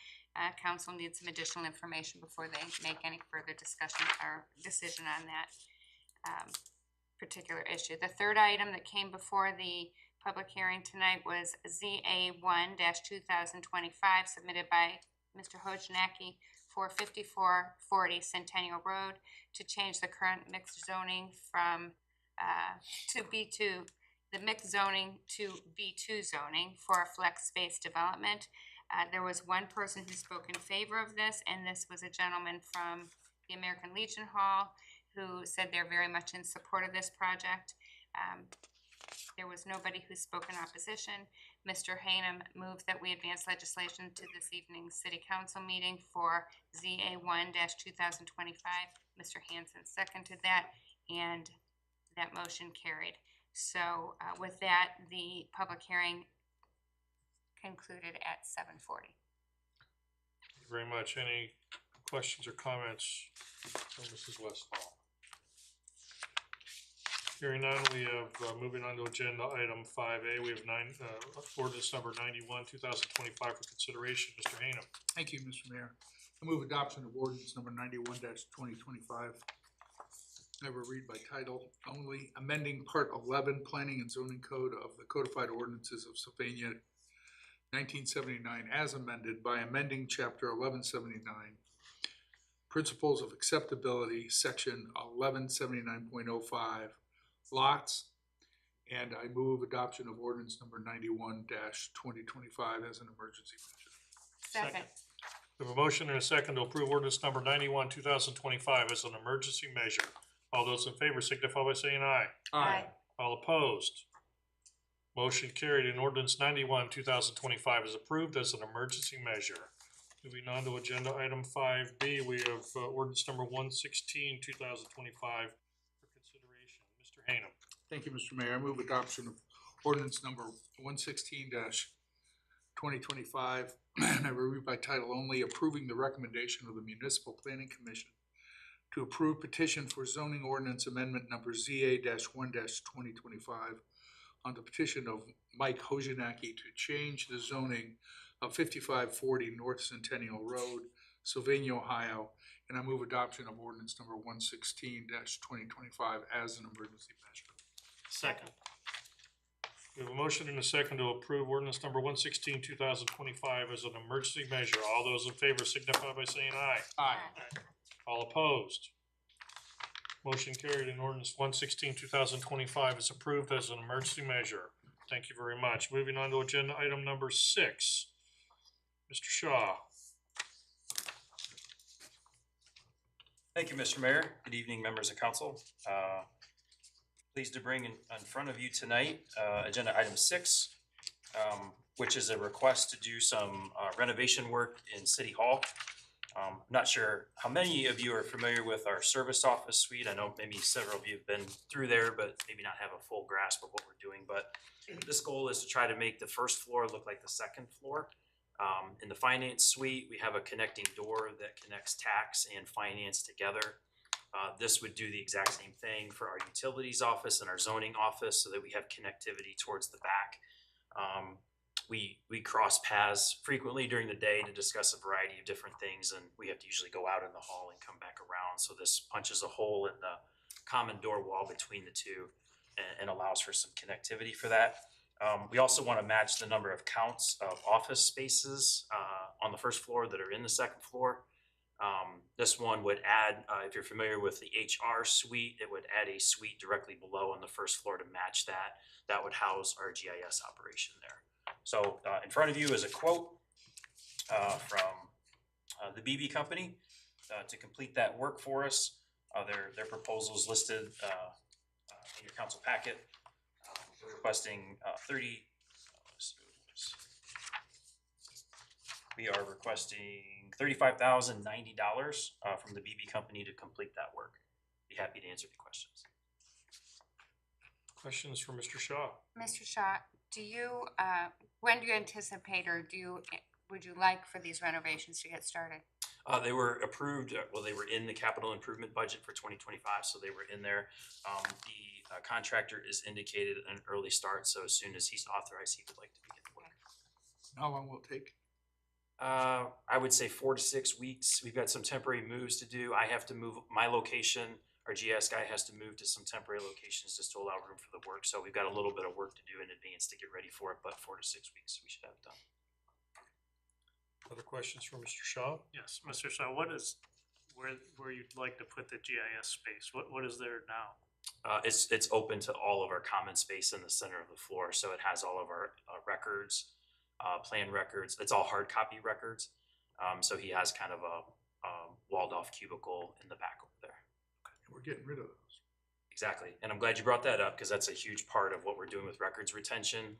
B: Council needs some additional information before they make any further discussion or decision on that particular issue. The third item that came before the public hearing tonight was ZA 1-2025, submitted by Mr. Hojnacki for 5440 Centennial Road to change the current mixed zoning from to B2, the mixed zoning to B2 zoning for a flex space development. There was one person who spoke in favor of this, and this was a gentleman from the American Legion Hall who said they're very much in support of this project. There was nobody who spoke in opposition. Mr. Hanem moved that we advance legislation to this evening's city council meeting for ZA 1-2025. Mr. Hanson seconded that, and that motion carried. So with that, the public hearing concluded at 7:40.
N: Thank you very much. Any questions or comments from Mrs. Westfall? Hearing none, we have, moving on to agenda item 5A, we have ordinance number 91, 2025 for consideration. Mr. Hanem.
D: Thank you, Mr. Mayor. I move adoption of ordinance number 91-2025. I will read by title only, amending Part 11 Planning and Zoning Code of the Codified Ordinances of Sylvania 1979 as amended by amending Chapter 1179, Principles of Acceptability, Section 1179.05, Lots, and I move adoption of ordinance number 91-2025 as an emergency measure.
B: Second.
N: We have a motion and a second to approve ordinance number 91, 2025 as an emergency measure. All those in favor signify by saying aye.
B: Aye.
N: All opposed? Motion carried, and ordinance 91, 2025 is approved as an emergency measure. Moving on to agenda item 5B, we have ordinance number 116, 2025 for consideration. Mr. Hanem.
D: Thank you, Mr. Mayor. I move adoption of ordinance number 116-2025, and I will read by title only, approving the recommendation of the Municipal Planning Commission to approve petition for zoning ordinance amendment number ZA-1-2025 on the petition of Mike Hojnacki to change the zoning of 5540 North Centennial Road, Sylvania, Ohio, and I move adoption of ordinance number 116-2025 as an emergency measure.
J: Second.
N: We have a motion and a second to approve ordinance number 116, 2025 as an emergency measure. All those in favor signify by saying aye.
D: Aye.
N: All opposed? Motion carried, and ordinance 116, 2025 is approved as an emergency measure. Thank you very much. Moving on to agenda item number 6. Mr. Shaw.
O: Thank you, Mr. Mayor. Good evening, members of council. Pleased to bring in front of you tonight, agenda item 6, which is a request to do some renovation work in City Hall. I'm not sure how many of you are familiar with our service office suite. I know maybe several of you have been through there, but maybe not have a full grasp of what we're doing. But this goal is to try to make the first floor look like the second floor. In the finance suite, we have a connecting door that connects tax and finance together. This would do the exact same thing for our utilities office and our zoning office so that we have connectivity towards the back. We cross paths frequently during the day to discuss a variety of different things, and we have to usually go out in the hall and come back around. So this punches a hole in the common door wall between the two and allows for some connectivity for that. We also want to match the number of counts of office spaces on the first floor that are in the second floor. This one would add, if you're familiar with the HR suite, it would add a suite directly below on the first floor to match that. That would house our GIS operation there. So in front of you is a quote from the BB company to complete that work for us. Their proposal is listed in your council packet. We're requesting we are requesting $35,090 from the BB company to complete that work. Be happy to answer any questions.
N: Questions for Mr. Shaw?
B: Mr. Shaw, do you, when do you anticipate or would you like for these renovations to get started?
O: They were approved, well, they were in the capital improvement budget for 2025, so they were in there. The contractor is indicated an early start, so as soon as he's authorized, he would like to begin the work.
D: How long will it take?
O: I would say 4 to 6 weeks. We've got some temporary moves to do. I have to move my location. Our GS guy has to move to some temporary locations just to allow room for the work. So we've got a little bit of work to do in advance to get ready for it, but 4 to 6 weeks, we should have it done.
N: Other questions for Mr. Shaw?
J: Yes, Mr. Shaw, what is, where you'd like to put the GIS space? What is there now?
O: It's open to all of our common space in the center of the floor. So it has all of our records, plan records. It's all hard copy records. So he has kind of a walled off cubicle in the back over there.
D: We're getting rid of those.
O: Exactly. And I'm glad you brought that up because that's a huge part of what we're doing with records retention.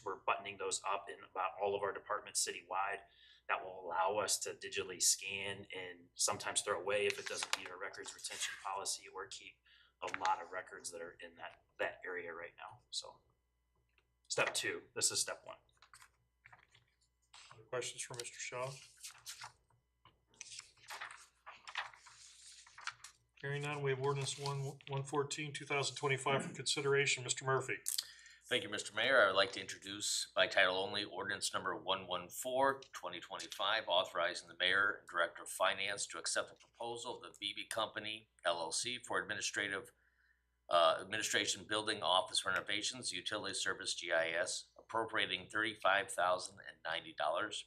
O: We're buttoning those up in about all of our departments citywide. That will allow us to digitally scan and sometimes throw away if it doesn't meet our records retention policy or keep a lot of records that are in that area right now. So step 2, this is step 1.
N: Other questions for Mr. Shaw? Hearing none, we have ordinance 114, 2025 for consideration. Mr. Murphy.
I: Thank you, Mr. Mayor. I would like to introduce by title only ordinance number 114, 2025, authorizing the mayor and director of finance to accept the proposal of the BB Company LLC for administration building office renovations, utility service GIS, appropriating $35,090.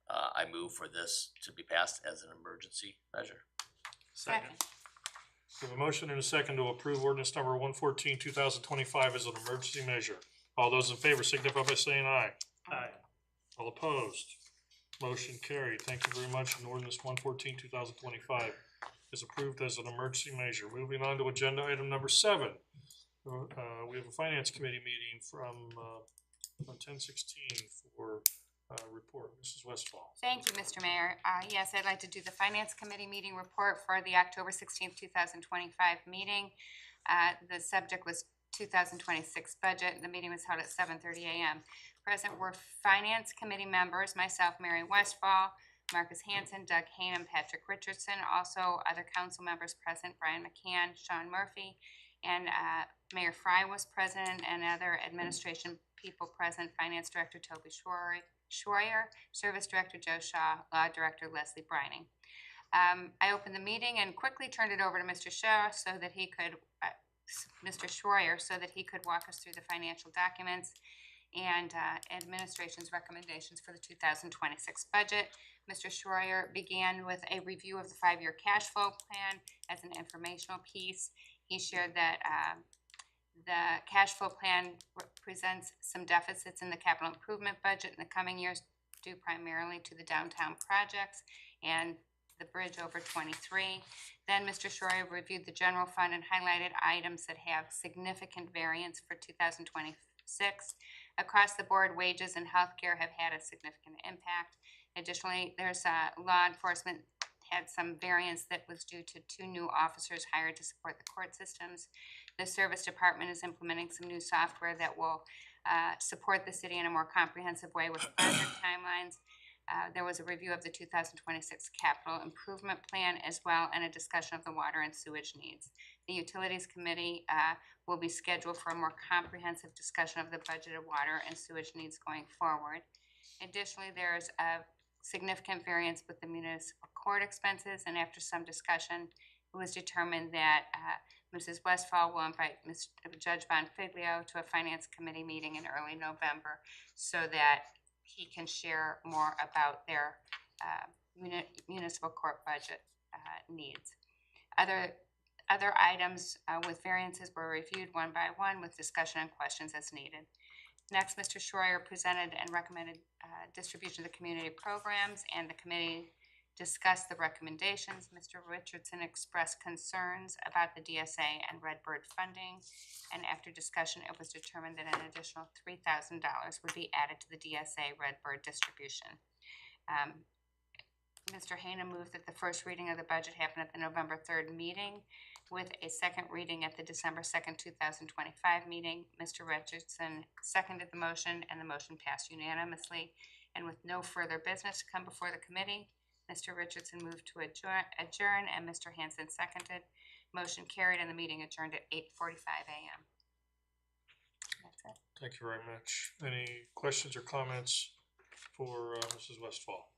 I: I move for this to be passed as an emergency measure.
B: Second.
N: We have a motion and a second to approve ordinance number 114, 2025 as an emergency measure. All those in favor signify by saying aye.
J: Aye.
N: All opposed? Motion carried. Thank you very much. And ordinance 114, 2025 is approved as an emergency measure. Moving on to agenda item number 7. We have a finance committee meeting from 10:16 for report. Mrs. Westfall.
B: Thank you, Mr. Mayor. Yes, I'd like to do the Finance Committee meeting report for the October 16th, 2025 meeting. The subject was 2026 budget. The meeting was held at 7:30 a.m. Present were Finance Committee members, myself, Mary Westfall, Marcus Hanson, Doug Hanem, Patrick Richardson. Also, other council members present, Brian McCann, Sean Murphy, and Mayor Fry was present, and other administration people present, Finance Director Toby Schroyer, Service Director Joe Shaw, Law Director Leslie Brining. I opened the meeting and quickly turned it over to Mr. Shaw so that he could, Mr. Schroyer, so that he could walk us through the financial documents and administration's recommendations for the 2026 budget. Mr. Schroyer began with a review of the 5-year cash flow plan as an informational piece. He shared that the cash flow plan presents some deficits in the capital improvement budget in the coming years due primarily to the downtown projects and the bridge over 23. Then Mr. Schroyer reviewed the general fund and highlighted items that have significant variance for 2026. Across the board, wages and healthcare have had a significant impact. Additionally, there's law enforcement had some variance that was due to 2 new officers hired to support the court systems. The service department is implementing some new software that will support the city in a more comprehensive way with project timelines. There was a review of the 2026 capital improvement plan as well, and a discussion of the water and sewage needs. The Utilities Committee will be scheduled for a more comprehensive discussion of the budgeted water and sewage needs going forward. Additionally, there's a significant variance with the municipal court expenses, and after some discussion, it was determined that Mrs. Westfall will invite Judge Bonfiglio to a Finance Committee meeting in early November so that he can share more about their municipal court budget needs. Other items with variances were reviewed one by one with discussion and questions as needed. Next, Mr. Schroyer presented and recommended distribution of the community programs, and the committee discuss the recommendations. Mr. Richardson expressed concerns about the DSA and Redbird funding, and after discussion, it was determined that an additional $3,000 would be added to the DSA Redbird distribution. Mr. Hayna moved that the first reading of the budget happen at the November 3rd meeting, with a second reading at the December 2nd, 2025 meeting. Mr. Richardson seconded the motion, and the motion passed unanimously. And with no further business to come before the committee, Mr. Richardson moved to adjourn, and Mr. Hanson seconded. Motion carried, and the meeting adjourned at 8:45 a.m. That's it.
N: Thank you very much. Any questions or comments for Mrs. Westfall?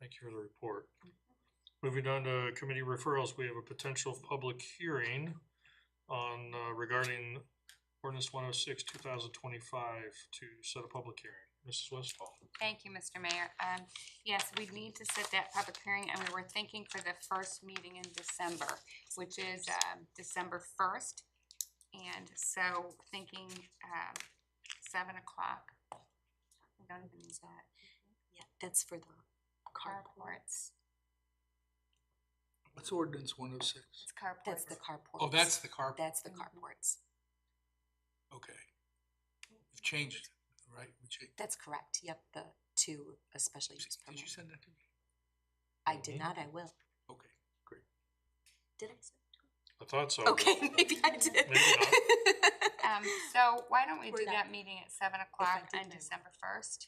N: Thank you for the report. Moving on to committee referrals, we have a potential public hearing on regarding ordinance 106, 2025 to set a public hearing. Mrs. Westfall.
B: Thank you, Mr. Mayor. Yes, we need to set that public hearing, and we were thinking for the first meeting in December, which is December 1st. And so thinking 7 o'clock. We don't even need that.
C: Yeah, that's for the
B: Carports.
D: What's ordinance 106?
B: It's carports.
C: That's the carports.
D: Oh, that's the carport.
C: That's the carports.
D: Okay. You've changed it, right? We changed.
C: That's correct. Yep, the two special use
D: Did
C: permit.
D: you send that to me?
C: I did not, I will.
D: Okay, great.
C: Did I send it to
N: I thought so.
C: him? Okay, maybe I did.
N: Maybe
B: So why don't we
C: We're
B: do
C: not-
B: that meeting at 7 o'clock
C: did,
B: on
C: I will.
B: December 1st?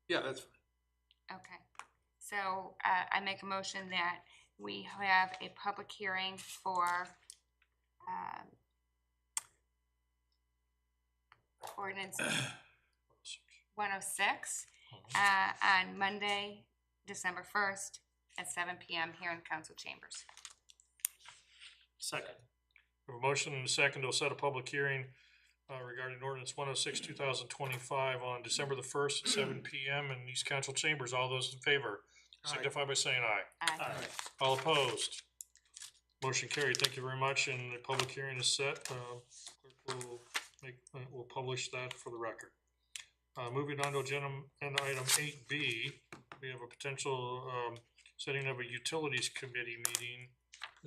D: Yeah, that's fine.
B: Okay, so I make a motion that we have a public hearing for ordinance 106 on Monday, December 1st at 7 p.m. here in council chambers.
J: Second.
N: We have a motion and a second to set a public hearing regarding ordinance 106, 2025 on December the 1st at 7 p.m. in these council chambers. All those in favor signify by saying aye.
B: Aye.
N: All opposed? Motion carried. Thank you very much, and the public hearing is set. Clerk will publish that for the record. Moving on to agenda item 8B, we have a potential setting of a utilities committee meeting.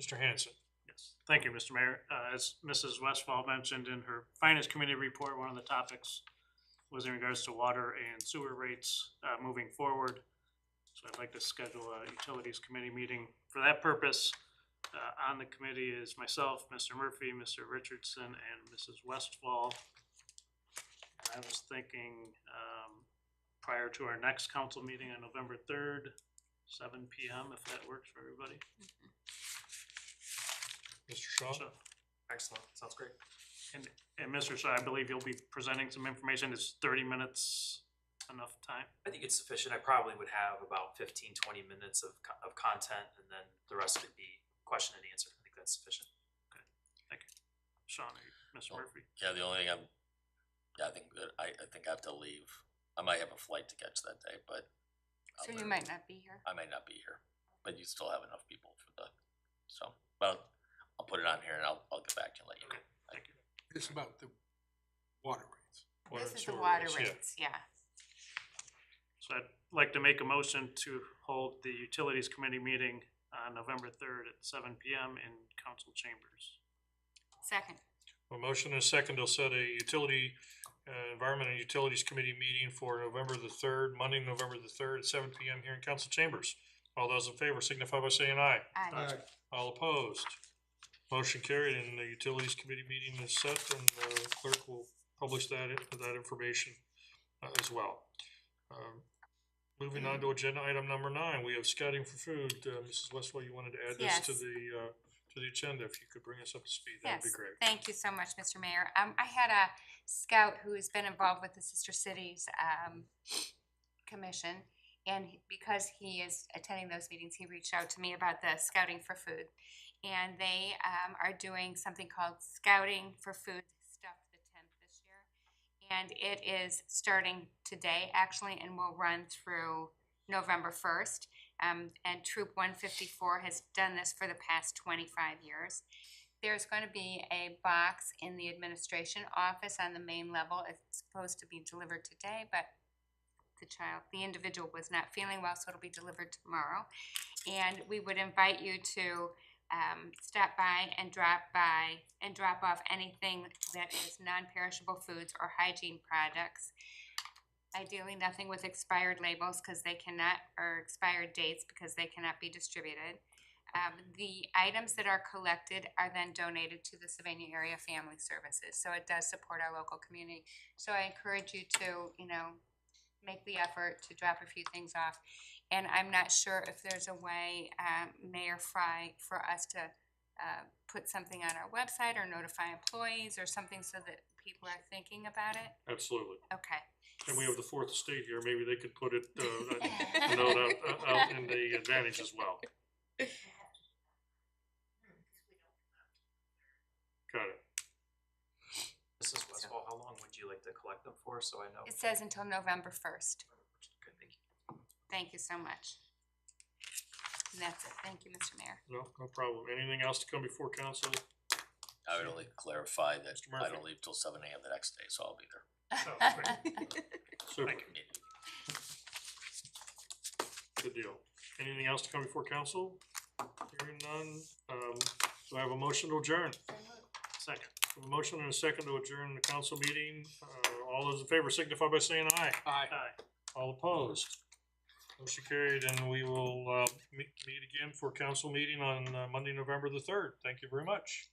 N: Mr. Hanson.
J: Yes, thank you, Mr. Mayor. As Mrs. Westfall mentioned in her finance committee report, one of the topics was in regards to water and sewer rates moving forward. So I'd like to schedule a utilities committee meeting for that purpose. On the committee is myself, Mr. Murphy, Mr. Richardson, and Mrs. Westfall. I was thinking prior to our next council meeting on November 3rd, 7 p.m., if that works for everybody.
N: Mr. Shaw?
J: So,
E: Excellent, sounds great.
J: and Mr. Shaw, I believe you'll be presenting some information. Is 30 minutes enough time?
P: I think it's sufficient. I probably would have about 15, 20 minutes of content, and then the rest would be question and answer. I think that's sufficient.
J: Thank you. Sean, or Mr. Murphy?
I: Yeah, the only thing I think that I think I have to leave. I might have a flight to catch that day, but.
B: So you might not be here.
I: I might not be here, but you still have enough people for but I'll put it on here and I'll get back to you and let you know.
J: Thank you.
D: It's about the water rates.
B: This is the water rates, yeah.
J: So I'd like to make a motion to hold the utilities committee meeting on November 3rd at 7 p.m. in council chambers.
B: Second.
N: A motion and a second to set a utility, environment and utilities committee meeting for November the 3rd, Monday, November the 3rd at 7 p.m. here in council chambers. All those in favor signify by saying aye.
B: Aye.
N: All opposed? Motion carried, and the utilities committee meeting is set, and the clerk will publish that information as well. Moving on to agenda item number 9, we have scouting for food. Mrs. Westwell, you wanted to add this to the agenda. If you could bring us up to speed, that would be great.
B: Thank you so much, Mr. Mayor. I had a scout who has been involved with the Sister Cities Commission, and because he is attending those meetings, he reached out to me about the scouting for food. And they are doing something called Scouting for Food Stuff the 10th this year. And it is starting today, actually, and will run through November 1st. And Troop 154 has done this for the past 25 years. There's going to be a box in the administration office on the main level. It's supposed to be delivered today, but the individual was not feeling well, so it'll be delivered tomorrow. And we would invite you to stop by and drop off anything that is non-perishable foods or hygiene products. Ideally, nothing with expired labels because they cannot, or expired dates because they cannot be distributed. The items that are collected are then donated to the Sylvania Area Family Services, so it does support our local community. So I encourage you to, make the effort to drop a few things off. And I'm not sure if there's a way, Mayor Fry, for us to put something on our website or notify employees or something so that people are thinking about it.
N: Absolutely.
B: Okay.
N: And we have the fourth estate here, maybe they could put it, a note out in the Advantage as well. Got it.
P: Mrs. Westfall, how long would you like to collect them for, so I know?
B: It says until November 1st.
P: Okay, thank you.
B: Thank you so much. And that's it. Thank you, Mr. Mayor.
N: No problem. Anything else to come before council?
I: I would only clarify that
N: Mr. Murphy.
I: I don't leave till 7 a.m. the next day, so I'll be there.
N: Super. Good deal. Anything else to come before council? Hearing none, do I have a motion to adjourn?
J: Second.
N: A motion and a second to adjourn the council meeting. All those in favor signify by saying aye.
J: Aye.
N: All opposed? Motion carried, and we will meet again for council meeting on Monday, November the 3rd. Thank you very much.